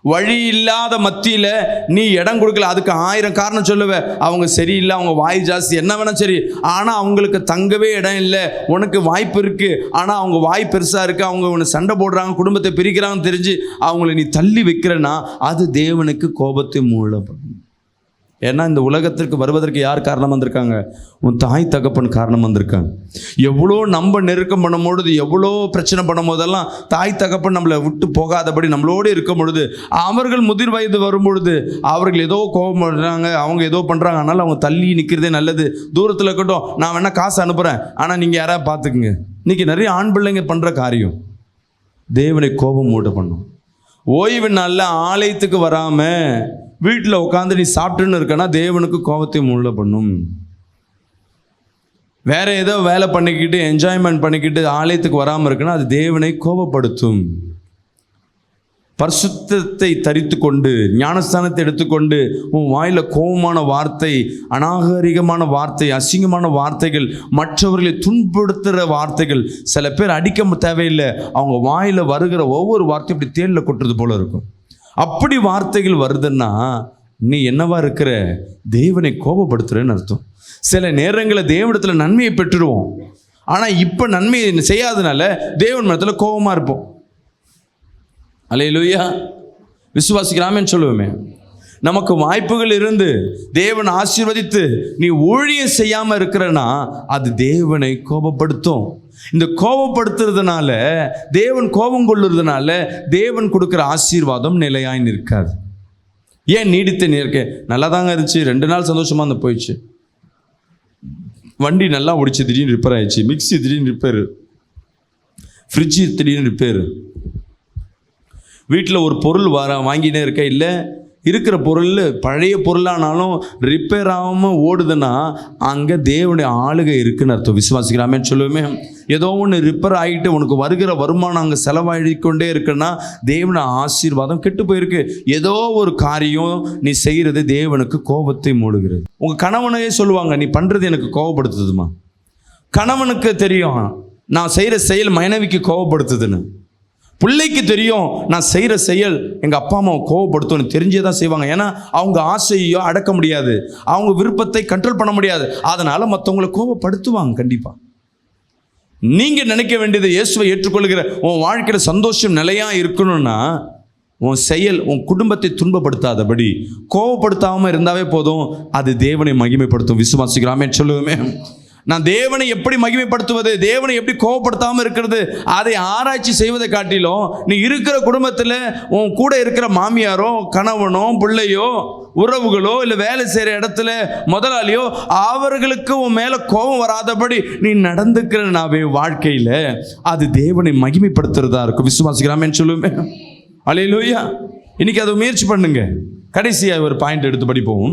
வழி இல்லாத மத்தியில் நீ இடம் கொடுக்கல. அதுக்கு 1000 காரணம் சொல்லுவ. அவங்க சரியில்லை, அவங்க வாய் ஜாஸ்தி, என்ன வேணா சரி, ஆனால் அவங்களுக்கு தங்கவே இடம் இல்லை. உனக்கு வாய்ப்பு இருக்கு, ஆனால் அவங்க வாய் பெருசாக இருக்கு, அவங்க உன்னை சண்டை போடுறாங்க, குடும்பத்தை பிரிக்கிறாங்கன்னு தெரிஞ்சு அவங்கள நீ தள்ளி வைக்கிறன்னா அது தேவனுக்கு கோபத்தை மூடப்படும். ஏன்னா இந்த உலகத்திற்கு வருவதற்கு யார் காரணம் வந்திருக்காங்க? உன் தாய் தகப்பன் காரணம் வந்திருக்காங்க. எவ்வளோ நம்ம நெருக்கம் பண்ணும் பொழுது, எவ்வளோ பிரச்சனை பண்ணும் போதெல்லாம் தாய் தகப்பன் நம்மளை விட்டு போகாதபடி நம்மளோடு இருக்கும் பொழுது, அவர்கள் முதிர் வயது வரும் பொழுது அவர்கள் ஏதோ கோபம் பண்ணுறாங்க, அவங்க ஏதோ பண்ணுறாங்க, அதனால் அவங்க தள்ளி நிற்கிறதே நல்லது. தூரத்தில் இருக்கட்டும், நான் வேணால் காசு அனுப்புகிறேன், ஆனால் நீங்கள் யாராவது பார்த்துக்குங்க. இன்றைக்கி நிறைய ஆண் பிள்ளைங்க பண்ணுற காரியம் தேவனை கோபம் மூட பண்ணும். ஓய்வு நாளில் ஆலயத்துக்கு வராமல் வீட்டில் உட்காந்து நீ சாப்பிட்டுன்னு இருக்கனா தேவனுக்கு கோபத்தை மூட பண்ணும். வேற ஏதோ வேலை பண்ணிக்கிட்டு என்ஜாய்மெண்ட் பண்ணிக்கிட்டு ஆலயத்துக்கு வராமல் இருக்குன்னா அது தேவனை கோபப்படுத்தும். பரிசுத்தத்தை தரித்து கொண்டு, ஞானஸ்தானத்தை எடுத்துக்கொண்டு, உன் வாயில் கோபமான வார்த்தை, அநாகரிகமான வார்த்தை, அசிங்கமான வார்த்தைகள், மற்றவர்களை துன்புறுத்துகிற வார்த்தைகள், சில பேர் அடிக்க தேவையில்லை, அவங்க வாயில் வருகிற ஒவ்வொரு வார்த்தையும் இப்படி தேனில் கொட்டுறது போல இருக்கும். அப்படி வார்த்தைகள் வருதுன்னா நீ என்னவா இருக்கிற? தேவனை கோபப்படுத்துறேன்னு அர்த்தம். சில நேரங்களில் தேவனிடத்தில் நன்மையை பெற்றுடுவோம், ஆனால் இப்போ நன்மையை செய்யாதனால தேவன் மனத்தில் கோபமாக இருப்போம். அல்லேலூயா. விசுவாசிக்கலாமேன்னு சொல்லுவோமே. நமக்கு வாய்ப்புகள் இருந்து தேவன் ஆசீர்வதித்து நீ ஊழியம் செய்யாமல் இருக்கிறன்னா அது தேவனை கோபப்படுத்தும். இந்த கோபப்படுத்துறதுனால, தேவன் கோபம் கொள்ளுறதுனால தேவன் கொடுக்குற ஆசீர்வாதம் நிலையாய் நிற்காது. ஏன் நீடித்து நிற்க? நல்லா தாங்க இருந்துச்சு, 2 நாள் சந்தோஷமாக அந்த போயிடுச்சு. வண்டி நல்லா ஓடிச்சு, திடீர்னு ரிப்பேர் ஆயிடுச்சு. மிக்சி திடீர்னு ரிப்பேரு, ஃப்ரிட்ஜு திடீர்னு ரிப்பேரு. வீட்டில் ஒரு பொருள் வாங்கினே இருக்க, இல்லை இருக்கிற பொருள் பழைய பொருளானாலும் ரிப்பேர் ஆகாமல் ஓடுதுன்னா அங்கே தேவனுடைய ஆளுகை இருக்குன்னு அர்த்தம். விசுவாசிக்கலாமே சொல்லுவோமே. ஏதோ ஒன்று ரிப்பேர் ஆகிட்டு உனக்கு வருகிற வருமானம் அங்கே செலவாகிக்கொண்டே இருக்குன்னா தேவன ஆசீர்வாதம் கெட்டு போயிருக்கு. ஏதோ ஒரு காரியம் நீ செய்கிறது தேவனுக்கு கோபத்தை மூடுகிறது. உங்கள் கணவனையே சொல்லுவாங்க, நீ பண்ணுறது எனக்கு கோபப்படுத்துதுமா. கணவனுக்கு தெரியும் நான் செய்கிற செயல் மனைவிக்கு கோபப்படுத்துதுன்னு. பிள்ளைக்கு தெரியும் நான் செய்கிற செயல் எங்கள் அப்பா அம்மாவை கோவப்படுத்தும்னு தெரிஞ்சே தான் செய்வாங்க. ஏன்னா அவங்க ஆசையோ அடக்க முடியாது, அவங்க விருப்பத்தை கண்ட்ரோல் பண்ண முடியாது, அதனால் மற்றவங்களை கோவப்படுத்துவாங்க. கண்டிப்பாக நீங்கள் நினைக்க வேண்டியது இயேசுவை ஏற்றுக்கொள்கிற உன் வாழ்க்கையில் சந்தோஷம் நிலையாக இருக்கணும்னா உன் செயல் உன் குடும்பத்தை துன்பப்படுத்தாதபடி கோபப்படுத்தாமல் இருந்தாவே போதும். அது தேவனை மகிமைப்படுத்தும். விசுவாசிக்கிறாமே சொல்லுவோமே. நான் தேவனை எப்படி மகிமைப்படுத்துவது, தேவனை எப்படி கோபப்படுத்தாமல் இருக்கிறது, அதை ஆராய்ச்சி செய்வதை காட்டிலும் நீ இருக்கிற குடும்பத்தில் உன் கூட இருக்கிற மாமியாரோ கணவனோ பிள்ளையோ உறவுகளோ இல்லை வேலை செய்கிற இடத்துல முதலாளியோ அவர்களுக்கு உன் மேலே கோபம் வராதபடி நீ நடந்துக்கிறனாவே வாழ்க்கையில் அது தேவனை மகிமைப்படுத்துறதா இருக்கும். விசுவாசிக்கிறாமேன்னு சொல்லுவேன். அல்லேலூயா. இன்னைக்கு அதை முயற்சி பண்ணுங்க. கடைசியாக ஒரு பாயிண்ட் எடுத்து படிப்போம்.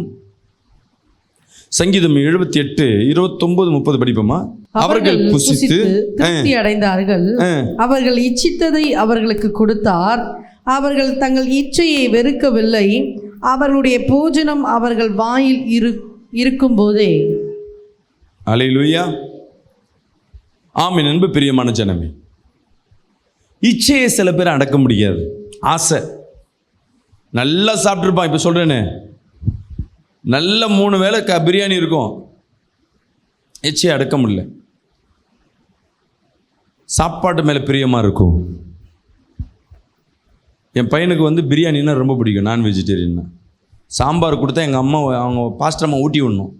சங்கீதம் 78 29 30 படிப்போமா? அவர்கள் புசித்து திருப்தி அடைந்தார்கள், அவர்கள் இச்சித்ததை அவர்களுக்கு கொடுத்தார், அவர்கள் தங்கள் இச்சையை வெறுக்கவில்லை, அவர்களுடைய போஜனம் அவர்கள் வாயில் இருக்கும் போதே. அல்லேலூயா. ஆமென். அன்பு பிரியமான ஜனமே, இச்சையை சில பேர் அடக்க முடியாது. ஆசை நல்லா சாப்பிட்ருப்பான். இப்போ சொல்கிறேனே, நல்ல 3 வேளை பிரியாணி இருக்கும், இச்சையை அடக்க முடியல. சாப்பாட்டு மேலே பிரியமாக இருக்கும். என் பையனுக்கு பிரியாணின்னா ரொம்ப பிடிக்கும். நான் வெஜிடேரியன்னா சாம்பார் கொடுத்தா எங்கள் அம்மா அவங்க பாஸ்டர் அம்மா ஊட்டி விடணும்.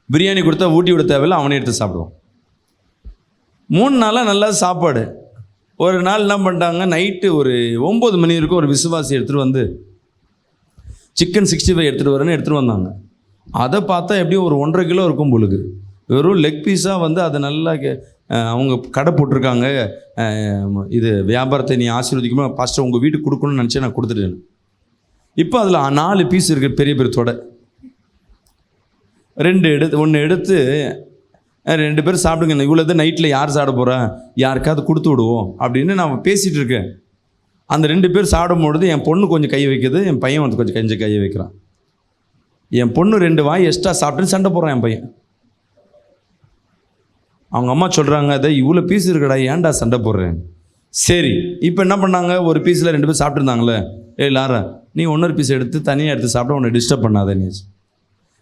பிரியாணி கொடுத்தா ஊட்டி விட தேவையில்லை, அவனே எடுத்து சாப்பிடுவான். 3 நாளாக நல்லா சாப்பாடு. ஒரு நாள் என்ன பண்ணிட்டாங்க, நைட்டு ஒரு 9 மணி இருக்கும், ஒரு விசுவாசி எடுத்துகிட்டு வந்து சிக்கன் 65 எடுத்துகிட்டு வரேன்னு எடுத்துகிட்டு வந்தாங்க. அதை பார்த்தா எப்படியும் ஒரு 1.5 கிலோ இருக்கும் பொழுது. வெறும் லெக் பீஸாக அதை நல்லா அவங்க கடை போட்டிருக்காங்க. இது வியாபாரத்தை நீ ஆசீர்வதிக்குமா பாஸ்டர் உங்கள் வீட்டுக்கு கொடுக்கணும்னு நினச்சி நான் கொடுத்துட்டேன். இப்போ அதில் 4 பீஸ் இருக்குது, பெரிய பெரிய தொடை. 1 எடுத்து 2 பேர் சாப்பிடுங்க, இவ்வளோது நைட்டில் யார் சாப்பிட போகிறா, யாருக்காவது கொடுத்து விடுவோம் அப்படின்னு நான் பேசிகிட்டு இருக்கேன். அந்த 2 பேர் சாப்பிடும்பொழுது என் பொண்ணு கொஞ்சம் கை வைக்குது, என் பையன் கொஞ்சம் கையை வைக்கிறான். என் பொண்ணு 2 வாய் எக்ஸ்ட்ரா சாப்பிட்டு சண்டை போடுறான் என் பையன். அவங்க அம்மா சொல்கிறாங்க, அதை இவ்வளோ பீஸ் இருக்கடா, ஏன்டா சண்டை போடுறேன். சரி, இப்போ என்ன பண்ணாங்க, ஒரு பீஸில் 2 பேர் சாப்பிட்ருந்தாங்களே, லாரா நீ 1 பீஸ் எடுத்து தனியாக எடுத்து சாப்பிட, உன்னை டிஸ்டர்ப் பண்ணாத. நீ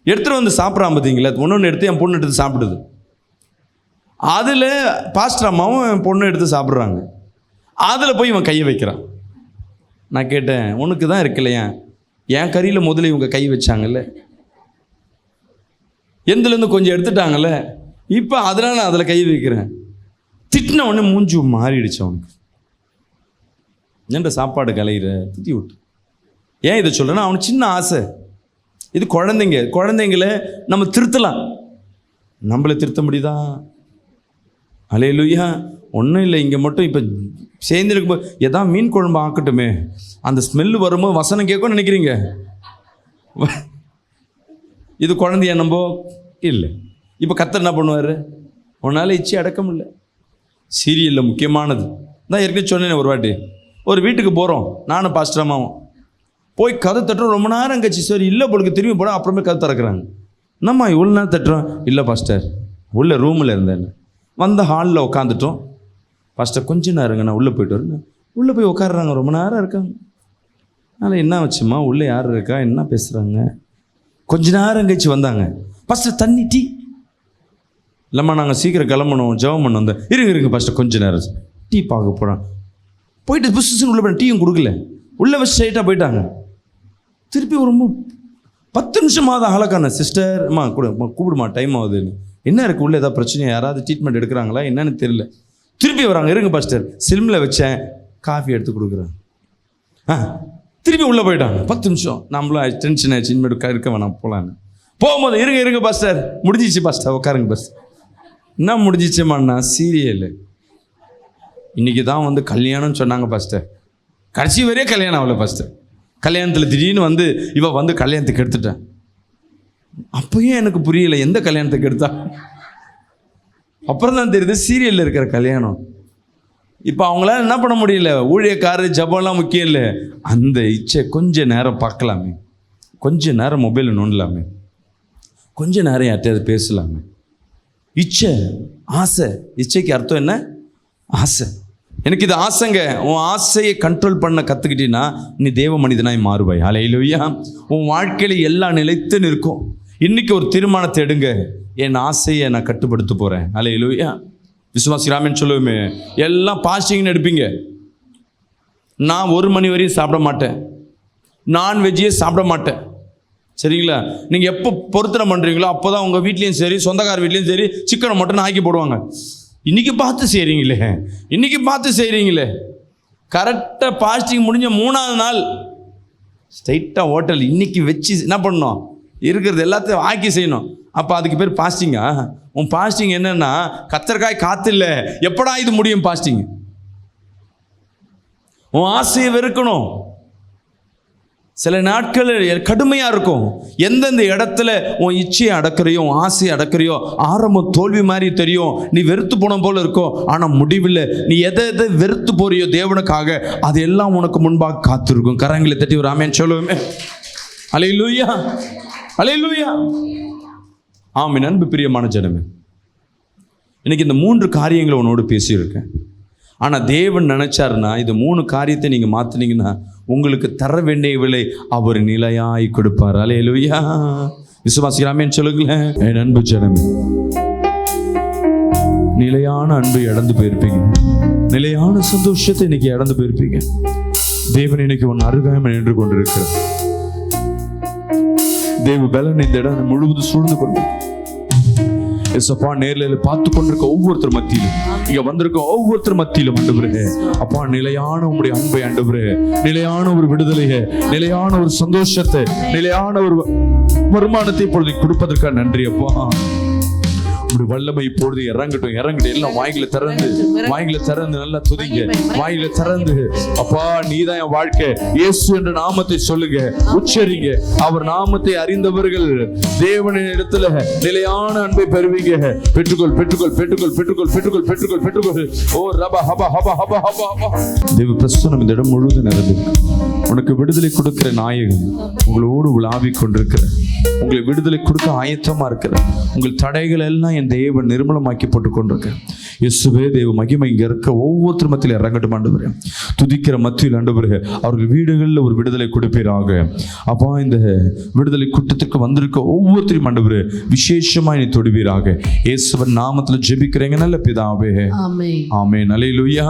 எடுத்துகிட்டு சாப்பிட்றான் பார்த்தீங்களா, 1 எடுத்து என் பொண்ணு எடுத்து சாப்பிடுது. அதில் பாஸ்டர் அம்மாவும் என் பொண்ணு எடுத்து சாப்பிட்றாங்க. அதில் போய் இவன் கையை வைக்கிறான். நான் கேட்டேன், உனக்கு தான் இருக்குல்லையா, என் கறியில் முதல்ல இவங்க கை வச்சாங்கல்ல, எந்துலேருந்து கொஞ்சம் எடுத்துட்டாங்கல்ல, இப்போ அதனால் நான் அதில் கை வைக்கிறேன். திட்டின உடனே மூஞ்சி மாறிடுச்சு அவனுக்கு. ஏன்டா சாப்பாடு கலையிற, திட்டி விட்டு. ஏன் இதை சொல்கிறேன்னா, அவனுக்கு சின்ன ஆசை. இது குழந்தைங்கள நம்ம திருத்தலாம், நம்மளை திருத்த முடியுதா? அல்லேலூயா. ஒன்றும் இல்லை, இங்கே மட்டும் இப்போ சேர்ந்துருக்கும்போது எதாவது மீன் குழம்பு ஆக்கட்டுமே, அந்த ஸ்மெல்லு வரும்போது வசனம் கேட்கும்னு நினைக்கிறீங்க. இது குழந்தைய நம்போ இல்லை. இப்போ கர்த்தர் என்ன பண்ணுவார், உன்னால் இச்சை அடக்க முடியல. சீரியலில் முக்கியமானது தான் ஏற்கனவே சொன்னேன். ஒரு வாட்டி ஒரு வீட்டுக்கு போகிறோம், நானும் பாஸ்டர் அம்மாவும் போய் கதை தட்டுறோம். ரொம்ப நேரம் கழிச்சு சரி இல்லை பொழுது திரும்பி போகிறோம். அப்புறமே கதை திறக்கிறாங்க. என்னம்மா இவ்வளோ நேரம் தட்டுறோம்? இல்லை பாஸ்டர், உள்ள ரூமில் இருந்தேன். வந்த ஹாலில் உட்காந்துட்டோம். பாஸ்டர் கொஞ்சம் நேரங்க, நான் உள்ளே போய்ட்டு வரேன். உள்ளே போய் உட்காடுறாங்க, ரொம்ப நேரம் இருக்காங்க. அதனால் என்ன வச்சுமா, உள்ளே யார் இருக்கா, என்ன பேசுகிறாங்க. கொஞ்ச நேரம் கழிச்சு வந்தாங்க. பாஸ்டர் தண்ணி டீ இல்லைம்மா, நாங்கள் சீக்கிரம் கிளம்பணும், ஜெபம் பண்ண வந்தேன். இருங்க பாஸ்டர் கொஞ்ச நேரம் டீ பார்க்க போகிறான். போயிட்டு புதுசுன்னு உள்ளே போய் டீயும் கொடுக்கல, உள்ளே வச்சு ஸ்ட்ரைட்டாக போயிட்டாங்க. திருப்பி ஒரு 10 நிமிஷமாவது அழகான சிஸ்டர் அம்மா கூப்பிடுமா டைம் ஆகுதுன்னு. என்ன இருக்குது உள்ளே, ஏதாவது பிரச்சனை, யாராவது ட்ரீட்மெண்ட் எடுக்கிறாங்களா என்னன்னு தெரியல. திருப்பி வராங்க, இருங்க பாஸ்டர் சிலிமில் வச்சேன், காஃபி எடுத்து கொடுக்குறேன். திருப்பி உள்ளே போயிட்டாங்க. 10 நிமிஷம். நம்மளும் டென்ஷன் ஆகிடுச்சு, இனிமேல் இருக்க வேணாம் போகலான்னு. போகும்போது இருங்க பாஸ்டர், முடிஞ்சிச்சு பாஸ்டர், உட்காருங்க பாஸ்டர். என்ன முடிஞ்சிச்சுமாண்ணா, சீரியல் இன்றைக்கி தான் கல்யாணம்னு சொன்னாங்க பாஸ்டர். கடைசி வரையே கல்யாணம் ஆகலை பாஸ்டர். கல்யாணத்தில் திடீர்னு இவ கல்யாணத்துக்கு எடுத்துட்டேன். அப்பயும் எனக்கு புரியலை எந்த கல்யாணத்துக்கு எடுத்தா. அப்புறம் தான் தெரியுது சீரியலில் இருக்கிற கல்யாணம். இப்போ அவங்களால என்ன பண்ண முடியல, ஊழியக்காரர் ஜபம்லாம் முக்கியம் இல்லை. அந்த இச்சை கொஞ்ச நேரம் பார்க்கலாமே, கொஞ்ச நேரம் மொபைலில் நோண்டலாமே, கொஞ்ச நேரம் யார்ட்டையாவது பேசலாமே. இச்சை, ஆசை. இச்சைக்கு அர்த்தம் என்ன? ஆசை. எனக்கு இது ஆசைங்க. உன் ஆசையை கண்ட்ரோல் பண்ண கற்றுக்கிட்டீங்கன்னா நீ தேவ மனிதனாய் மாறுவாய். அல்லேலூயா. உன் வாழ்க்கையில் எல்லாம் நிலைத்து நிற்கும். இன்றைக்கி ஒரு தீர்மானத்தை எடுங்க, என் ஆசையை நான் கட்டுப்படுத்த போகிறேன். அல்லேலூயா. விசுவாசிக்கிறாமேன்னு சொல்லுவோமே, எல்லாம் பாஸ்டிங்னு எடுப்பீங்க. நான் 1 மணி வரையும் சாப்பிட மாட்டேன், நான்வெஜ்ஜே சாப்பிட மாட்டேன். சரிங்களா? நீங்கள் எப்போ பொருத்தனை பண்ணுறீங்களோ அப்போ தான் உங்கள் வீட்லேயும் சரி, சொந்தக்கார வீட்லேயும் சரி, சிக்கனை மட்டும் ஆக்கி போடுவாங்க. இன்றைக்கி பார்த்து செய்கிறீங்களே, கரெக்டாக பாஸ்டிங் முடிஞ்ச 3ஆவது நாள் ஸ்ட்ரைட்டாக ஹோட்டல் இன்றைக்கி வச்சு என்ன பண்ணணும், இருக்கிறது எல்லாத்தையும் ஆக்கி செய்யணும். அப்போ அதுக்கு பேர் பாஸ்டிங்கா? உன் பாஸ்டிங் என்னன்னா, கத்தர்காய் காத்து இல்லை, எப்படா இது முடியும் பாஸ்டிங்? உன் ஆசையை வெறுக்கணும். சில நாட்கள் கடுமையாக இருக்கும். எந்தெந்த இடத்துல உன் இச்சையை அடக்கிறையோ, உன் ஆசையை அடக்கிறையோ, ஆரம்பம் தோல்வி மாதிரி தெரியும், நீ வெறுத்து போன போல இருக்கும். ஆனால் முடிவில் நீ எதை வெறுத்து போறியோ தேவனுக்காக, அது எல்லாம் உனக்கு முன்பாக காத்திருக்கும். கரங்களை தட்டி ஒரு ஆமென் சொல்லுவோமே. அல்லேலூயா, அல்லேலூயா. ஆமென். அன்பு பிரியமான ஜனமே, இன்னைக்கு இந்த 3 காரியங்களை உன்னோடு பேசியிருக்கேன். ஆனால் தேவன் நினைச்சாருன்னா இந்த 3 காரியத்தை நீங்கள் மாற்றினீங்கன்னா உங்களுக்கு தர வேண்டிய விலை அவர் நிலையாய் கொடுப்பார். அல்லேலூயா. விசுவாசிக்கிறாமேன்னு சொல்லுங்களேன். என் அன்பு ஜனமே, நிலையான அன்பை இழந்து போயிருப்பீங்க, நிலையான சந்தோஷத்தை இன்னைக்கு இழந்து போயிருப்பீங்க. தேவன் இன்னைக்கு உன் அருகாமை நின்று கொண்டிருக்கிறார். தேவ பலன் இந்த இடம் முழுவதும் சூழ்ந்து கொண்டு அப்பா நேரில் பார்த்து கொண்டிருக்க ஒவ்வொருத்தர் மத்தியிலும், இங்க வந்திருக்க ஒவ்வொருத்தர் மத்தியிலும் ஆண்டவரே, அப்பா நிலையான உங்களுடைய அன்பை ஆண்டவரே, நிலையான ஒரு விடுதலையை, நிலையான ஒரு சந்தோஷத்தை, நிலையான ஒரு வருமானத்தை இப்பொழுது கொடுப்பதற்காக நன்றி அப்பா. உங்களுடைய வல்லமை இப்பொழுது இறங்கட்டும். எல்லாம் வாய்களை திறந்து நல்லா துதிங்க. வாய்களை திறந்து அப்பா நீதான் என் வாழ்க்கை, இயேசு என்ற நாமத்தை சொல்லுங்க, உச்சரிங்க. அவர் நாமத்தை அறிந்தவர்கள் தேவனின் இடத்துல நிலையான அன்பை பெறுவீங்க. பெற்றுக்கொள் பெற்றுக்கொள் பெற்றுக்கொள் பெற்றுக்கொள் பெற்றுக்கொள் பெற்றுக்கொள் பெற்றுக்கொள். ஓ ரபா ஹபா ஹபா ஹபா ஹபா ஹபா. தேவ பிரசன்னம் இந்த இடம் முழுவதும் நிறைந்து உனக்கு விடுதலை கொடுக்கிற நாயகன் உங்களோடு உலாவிக் கொண்டிருக்கிற, உங்களை விடுதலை கொடுக்க ஆயத்தமா இருக்கிற, உங்கள் தடைகள் எல்லாம் என் தேவன் நிர்மலமாக்கி போட்டுக் கொண்டிருக்க. இயேசுவே, தேவ மகிமை இங்க இருக்க ஒவ்வொருத்தர் மத்தியில் இறங்கட்டும் ஆண்டவரே. துதிக்கிற மத்தியில் ஆண்டவரே அவர்கள் வீடுகளில் ஒரு விடுதலை கொடுப்பீராக. அப்பா இந்த விடுதலை கூட்டத்திற்கு வந்திருக்க ஒவ்வொருத்தரையும் ஆண்டவரே விசேஷமாய் நீ தொடுவீராக. இயேசுவின் நாமத்தில் ஜெபிக்கிறேங்க நல்ல பிதாவே, ஆமென். அல்லேலூயா.